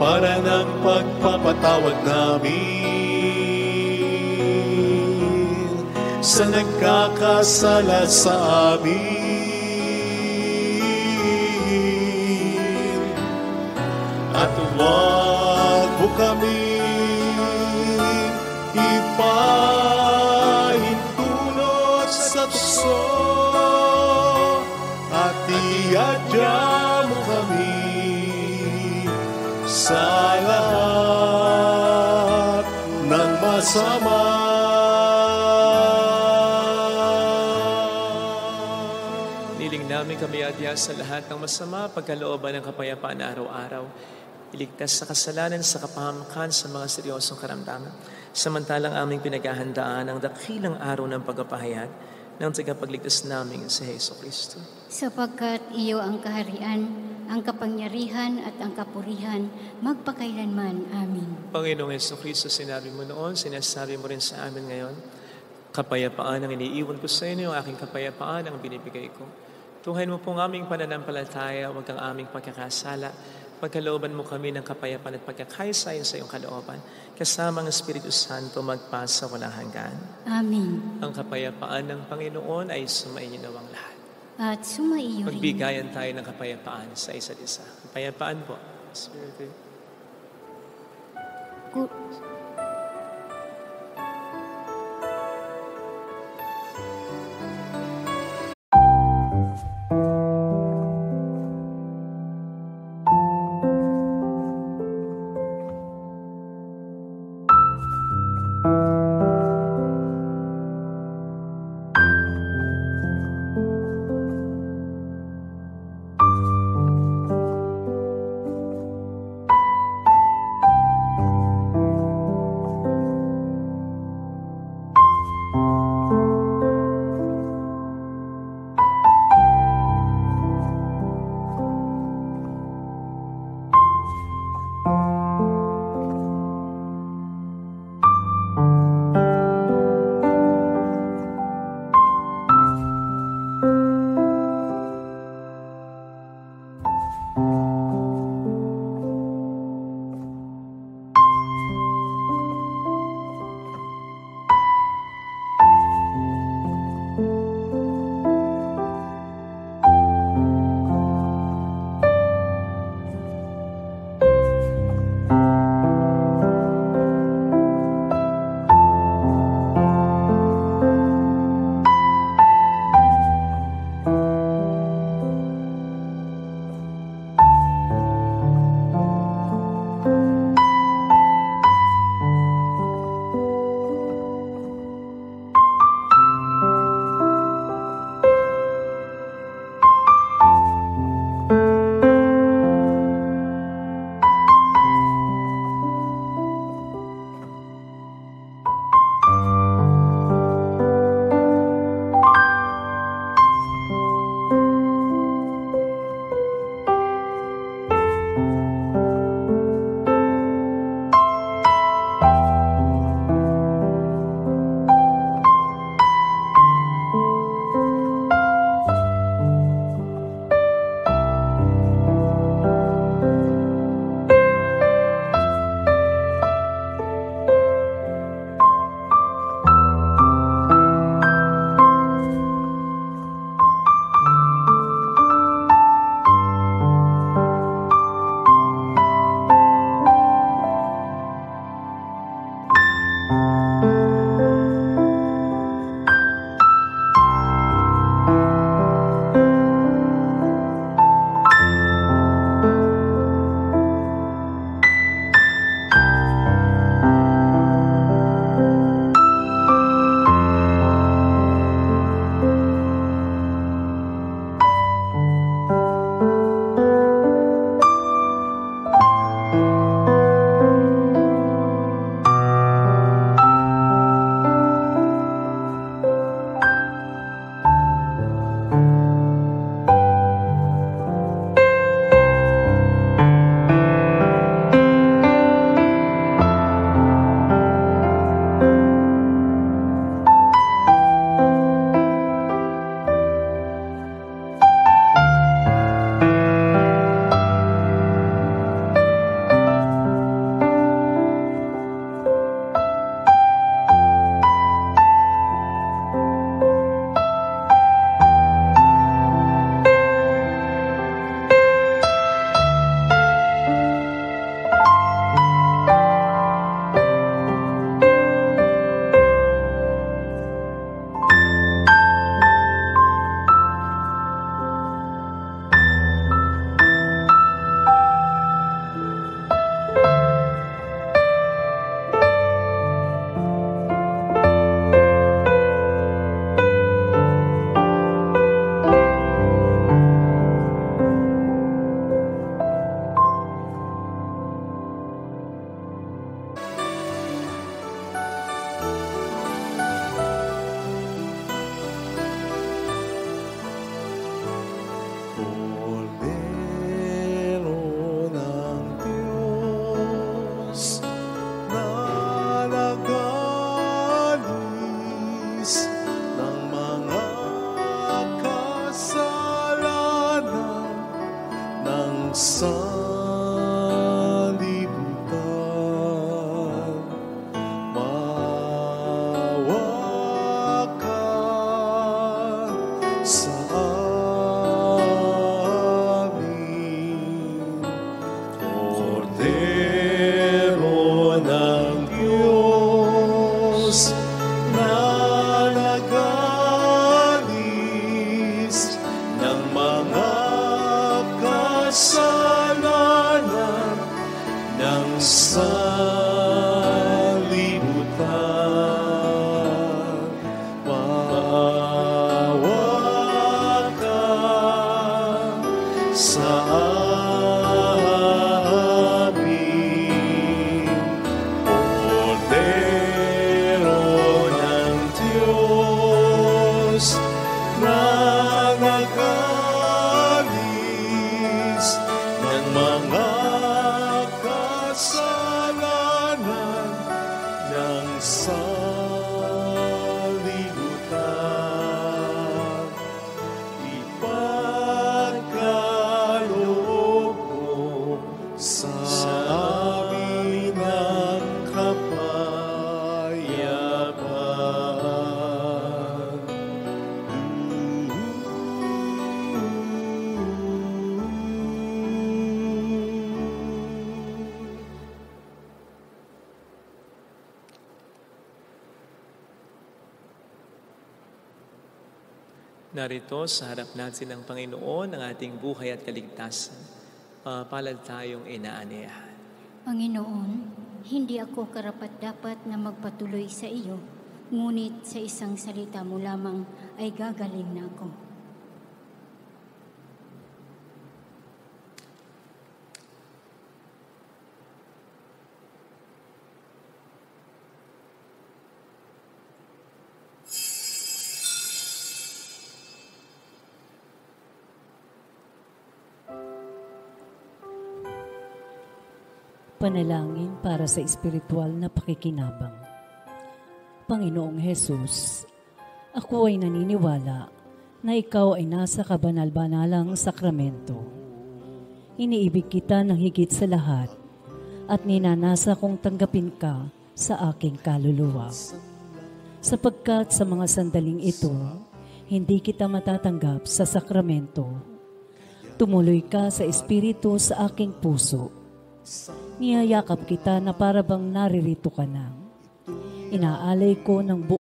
para ng pagpapatawad namin sa nagkakasala sa amin. At huwag mo kami ipahintulot sa tukso, at iadya mo kami sa lahat ng masama. Niling namin kami adya sa lahat ng masama, pagkalooban ng kapayapaan na araw-araw. Iligtas sa kasalanan, sa kapahamakan, sa mga seryosong karamdaman. Samantalang aming pinaghahandaan ang dakilang araw ng pagpapahayag ng tagapagligtas namin sa Hesus Kristo.
Sapagkat iyo ang kaharian, ang kapangyarihan at ang kapurihan, magpakailanman. Amin.
Panginoong Hesus Kristo, sinabi mo noon, sinasabi mo rin sa amin ngayon, kapayapaan ang iniiwan ko sa inyo, aking kapayapaan ang binibigay ko. Tuhayin mo po ang aming pananampalataya, huwag ang aming pagkakasala. Pagkalooban mo kami ng kapayapaan at pagkakaisayan sa iyong kalooban, kasama ang Espiritu Santo magpasa walang hanggan.
Amin.
Ang kapayapaan ng Panginoon ay sumainyo nawang lahat.
At sumaiyo rin.
Magbigayan tayo ng kapayapaan sa isa't isa. Kapayapaan po. Espiritu.
sanlibutan. Maawa ka sa amin. Kordero ng Diyos na nag-alis ng mga kasalanan ng sanlibutan. Maawa ka sa amin. Kordero ng Diyos na nag-alis ng mga kasalanan ng sanlibutan. Ipagkaloob mo sa amin ang kapayapaan.
Narito sa harap natin ng Panginoon ang ating buhay at kaligtasan. Palad tayong inaaniyahan.
Panginoon, hindi ako karapat-dapat na magpatuloy sa iyo, ngunit sa isang salita mo lamang ay gagaling na ako.
Panalangin para sa espiritual na pakikinabang. Panginoong Hesus, ako ay naniniwala na ikaw ay nasa kabanal-banalang sakramento. Iniibig kita ng higit sa lahat at ninanasa kong tanggapin ka sa aking kaluluwa. Sapagkat sa mga sandaling ito, hindi kita matatanggap sa sakramento. Tumuloy ka sa espiritu sa aking puso. Niyayakap kita na para bang naririto ka na. Inaalay ko ng buong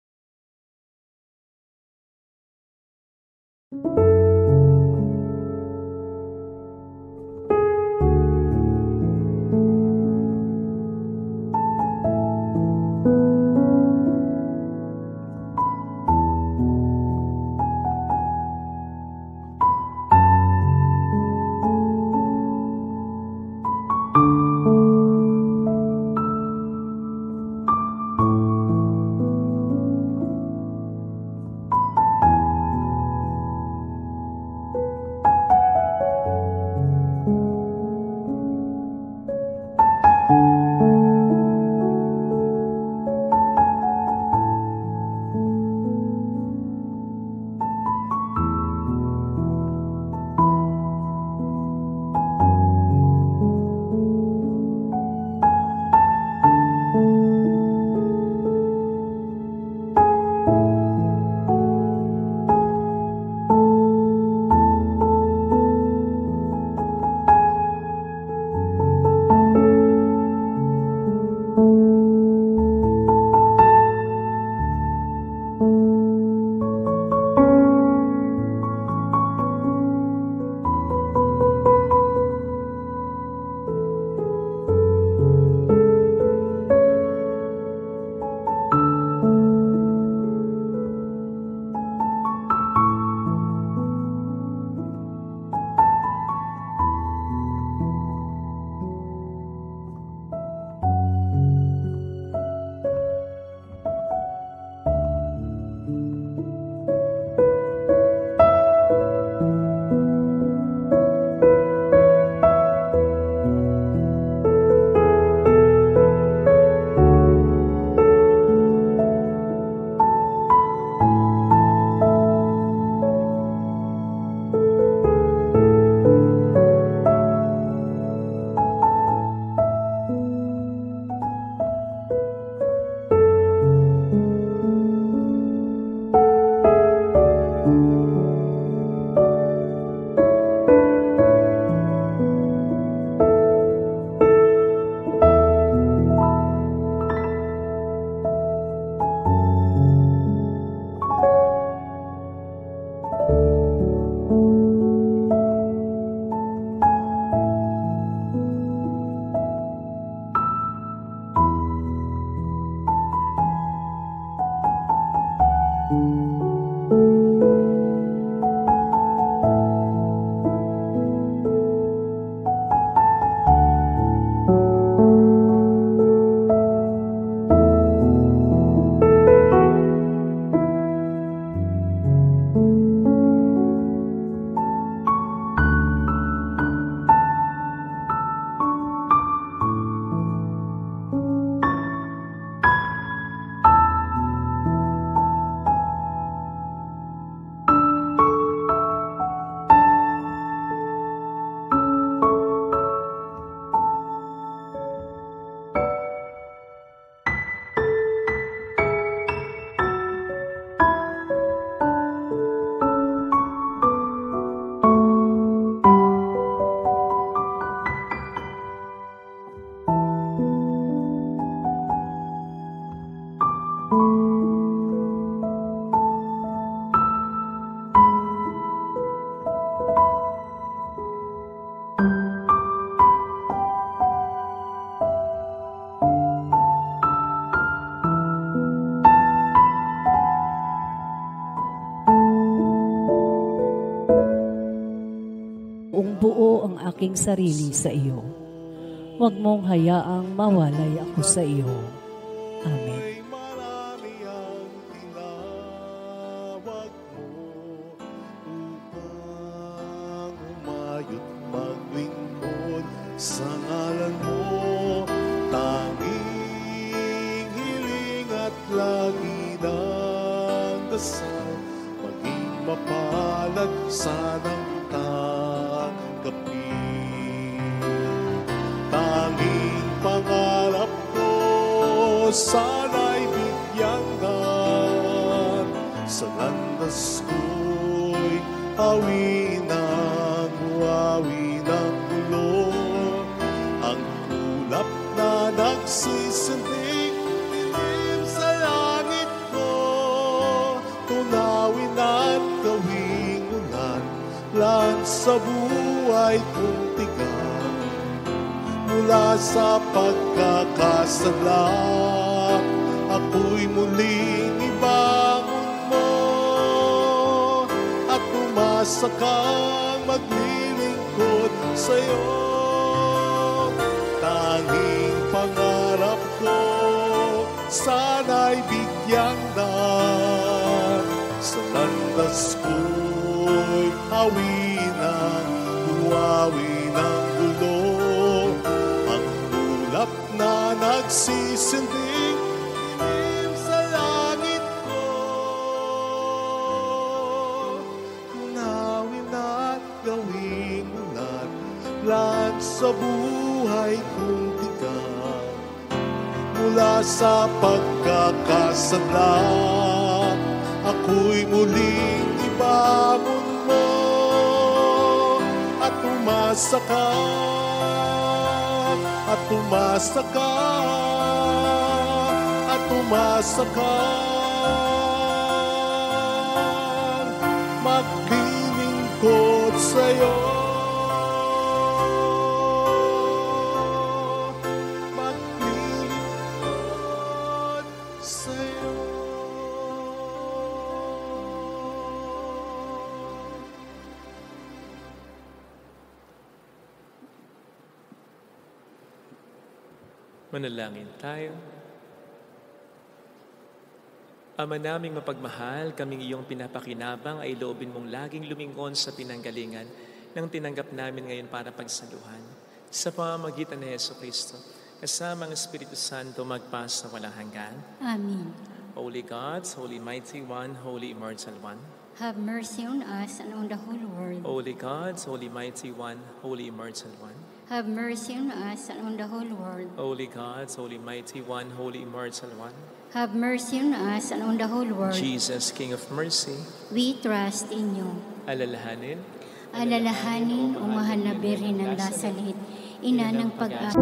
aking sarili sa iyo. Huwag mong hayaang mawalay ako sa iyo. Amen.
Ay marami ang tinawag mo upang umayo't maglingkod sa ngalan mo. Tanging hiling at lagi ng dasal, maging mapalad sanang tanggapin. Tanging pangarap ko, sana'y bigyan ka. Sa landas ko'y awin ang huwawi ng gulo. Ang kulap na nagsisindig, dilim sa langit ko. Tunawin at gawing ulan, lan sa buhay kong tigang. Mula sa pagkakasala, ako'y muling ibangon mo. At umasa kang maglilingkod sa'yo. Tanging pangarap ko, sana'y bigyan na. Sa landas ko'y hawin ang huwawi ng gulo. Ang ulap na nagsisindig, dilim sa langit ko. Tunawin at gawing ulan, lan sa buhay kong tigang. Mula sa pagkakasala, ako'y muling ibangon mo. At umasa ka, at umasa ka, at umasa ka. Maglilingkod sa'yo. Maglilingkod sa'yo.
Manalangin tayo. Ama naming mapagmahal, kaming iyong pinapakinabang ay loobin mong laging lumingon sa pinanggalingan ng tinanggap namin ngayon para pagsaluhan. Sa pamamagitan ni Jesucristo, kasama ang Espiritu Santo magpasa walang hanggan.
Amen.
Holy God, Holy Mighty One, Holy Immortal One.
Have mercy on us and on the whole world.
Holy God, Holy Mighty One, Holy Immortal One.
Have mercy on us and on the whole world.
Holy God, Holy Mighty One, Holy Immortal One.
Have mercy on us and on the whole world.
Jesus, King of Mercy,
We trust in you.
alalahanin,
Alalahanin o mahal na Birhen ng Lasalit, ina ng pag-asa.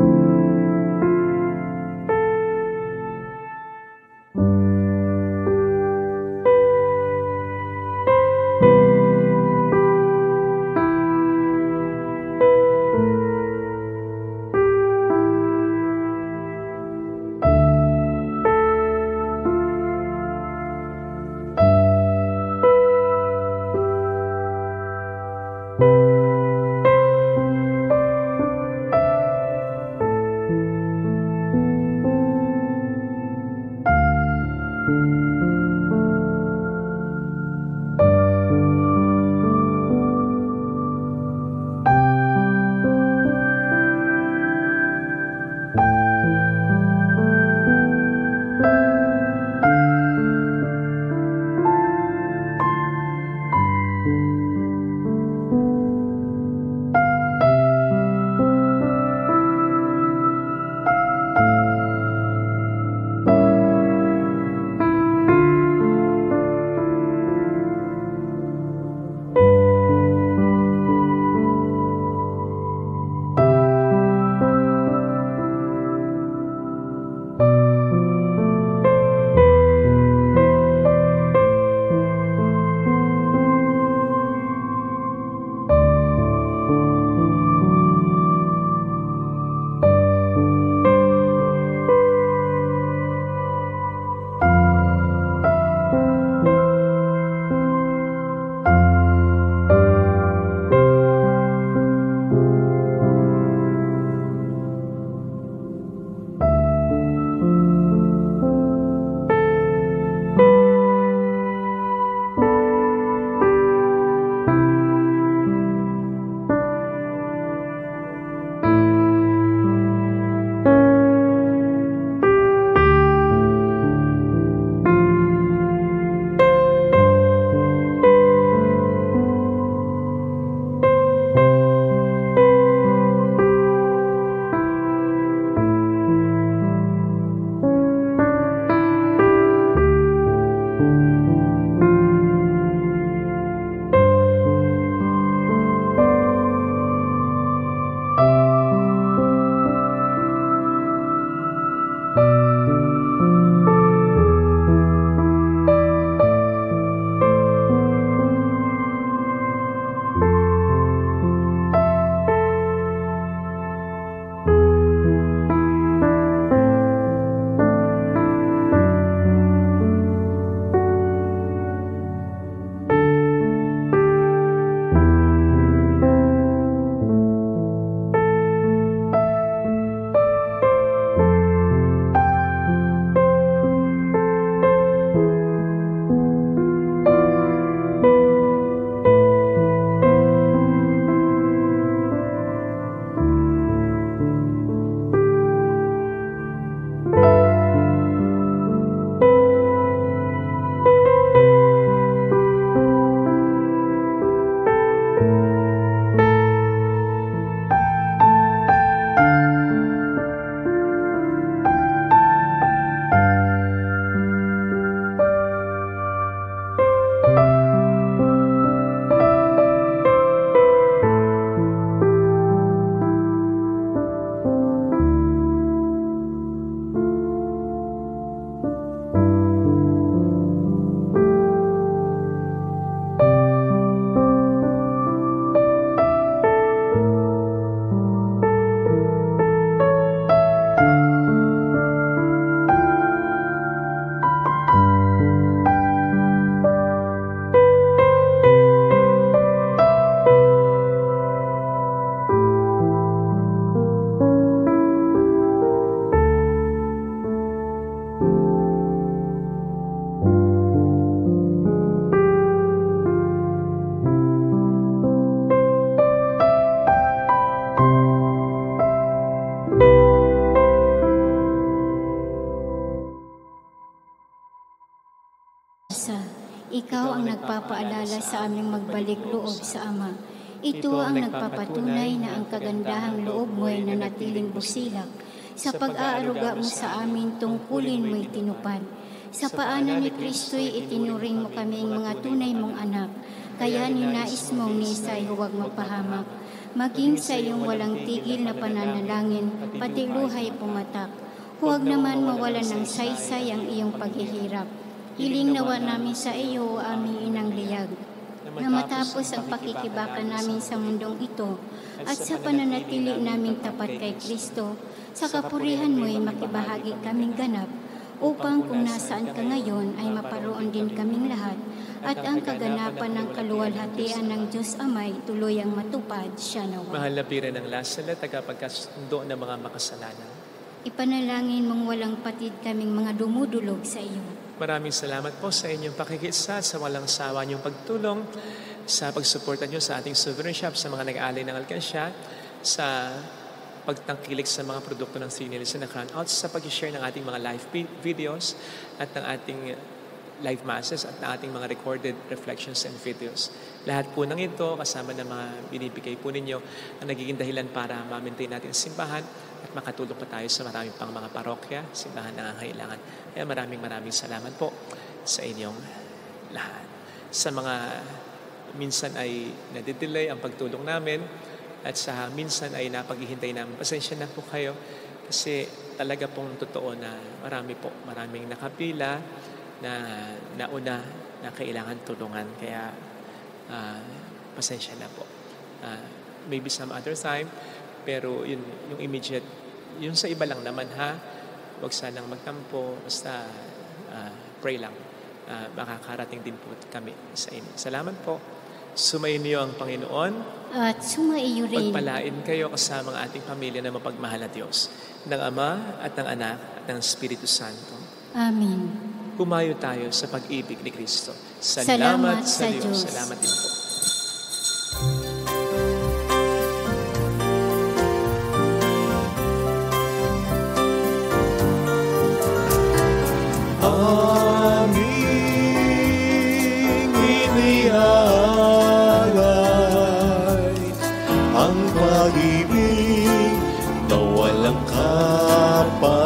Ikaw ang nagpapaalala sa aming magbalik loob sa Ama. Ito ang nagpapatunay na ang kagandahang loob mo ay nanatiling busilak. Sa pag-aaruga mo sa amin, tungkulin mo'y tinupad. Sa paanan ni Kristo'y itinuring mo kaming mga tunay mong anak. Kaya ninais mong ni Isay huwag mapahamak. Maging sa iyong walang tigil na pananalangin, pati luhay pumatak. Huwag naman mawalan ng saysay ang iyong paghihirap. Hiling nawa namin sa iyo, aming inang liyag, na matapos ang pakikibaka namin sa mundong ito at sa pananatili namin tapat kay Kristo, sa kapurihan mo'y makibahagi kaming ganap, upang kung nasaan ka ngayon ay maparoon din kaming lahat, at ang kaganapan ng kaluwalhatian ng Diyos Amay tuluyang matupad siya nawa.
Mahal na Bira ng Lasala, tagapagkasundo ng mga makasalanan.
Ipanalangin mong walang patid kaming mga dumudulog sa iyo.
Maraming salamat po sa inyong pakikisa, sa walang sawa niyong pagtulong, sa pagsuporta niyo sa ating souvenir shop, sa mga nag-aalay ng alkansya, sa pagtangkilik sa mga produkto ng Senior Citizen na Crown Out, sa pag-share ng ating mga live videos at ng ating live masses at ng ating mga recorded reflections and videos. Lahat po ng ito, kasama ng mga binibigay po ninyo, ang nagiging dahilan para ma-maintain natin ang simbahan at makatulong pa tayo sa maraming pang mga parokya, simbahan na nangangailangan. Kaya maraming salamat po sa inyong lahat. Sa mga minsan ay nadidelay ang pagtulong namin at sa minsan ay napaghihintay namin, pasensya na po kayo kasi talaga pong totoo na maraming nakapila na nauna na kailangan tulungan. Kaya pasensya na po. Maybe some other time, pero yung immediate, yung sa iba lang naman ha, huwag sanang magtampo, basta pray lang. Makakarating din po kami sa inyo. Salamat po. Sumainyo ang Panginoon.
At sumaiyo rin.
Pagpalain kayo kasama ang ating pamilya na mapagmahal na Diyos, ng Ama at ng Anak at ng Espiritu Santo.
Amen.
Humayo tayo sa pag-ibig ni Kristo.
Salamat sa Diyos.
Salamat din po.
Aming inialay ang pag-ibig na walang kapantay.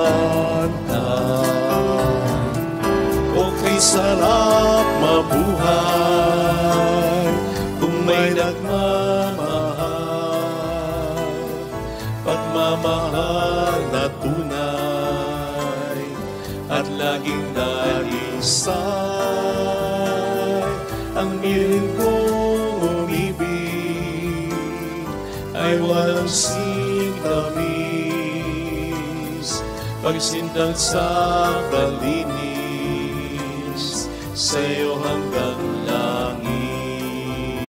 Sarap mabuhay kung may nagmamahal, pagmamahal na tunay at laging nalisay. Ang mirin kong umibig ay walang sintamis, pagsintang sa kalinis sa'yo hanggang langit.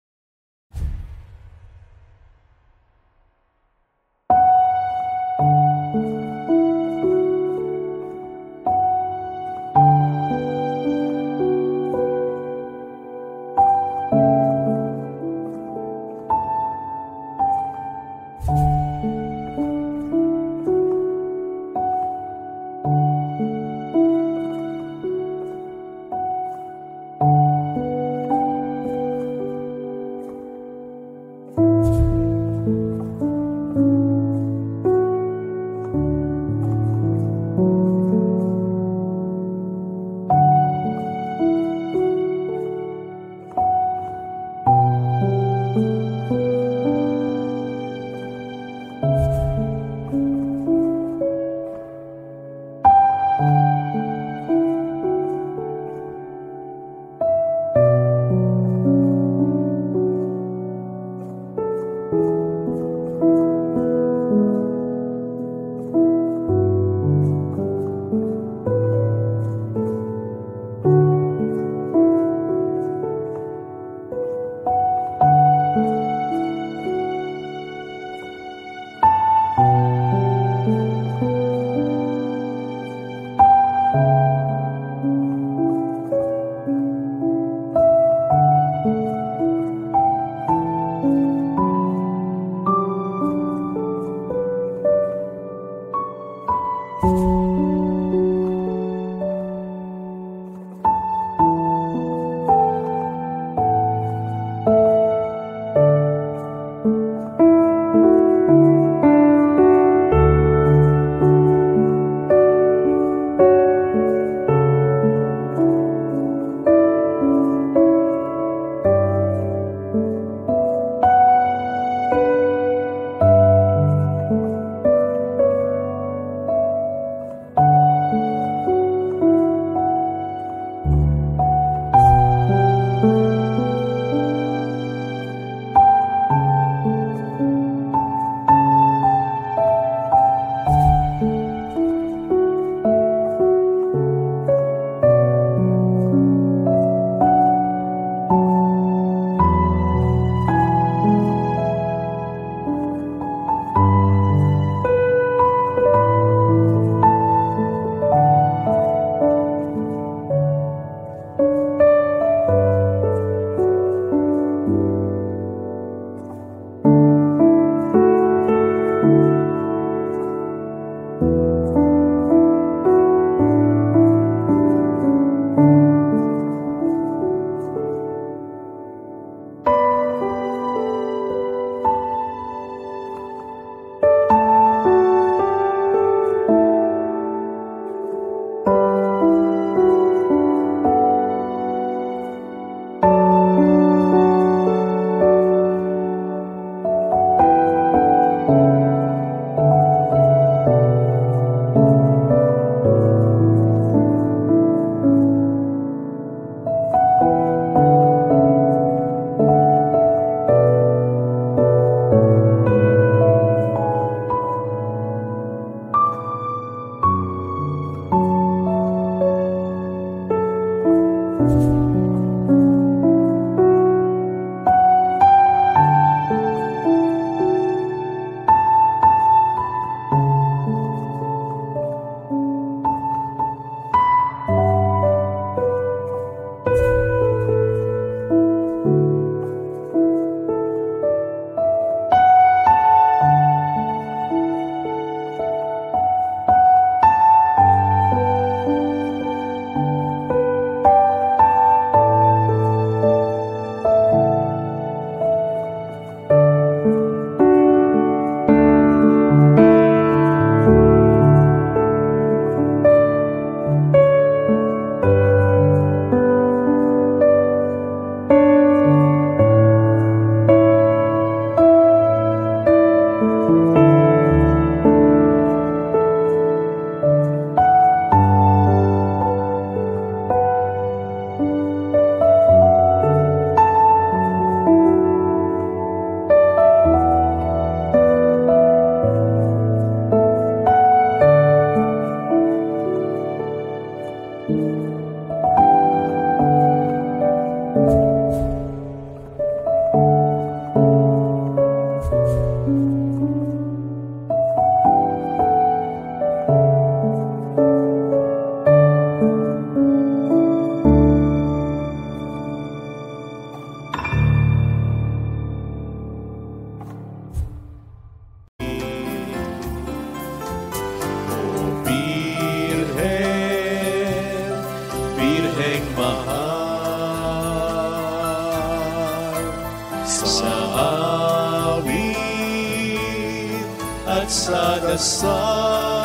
sa dasal.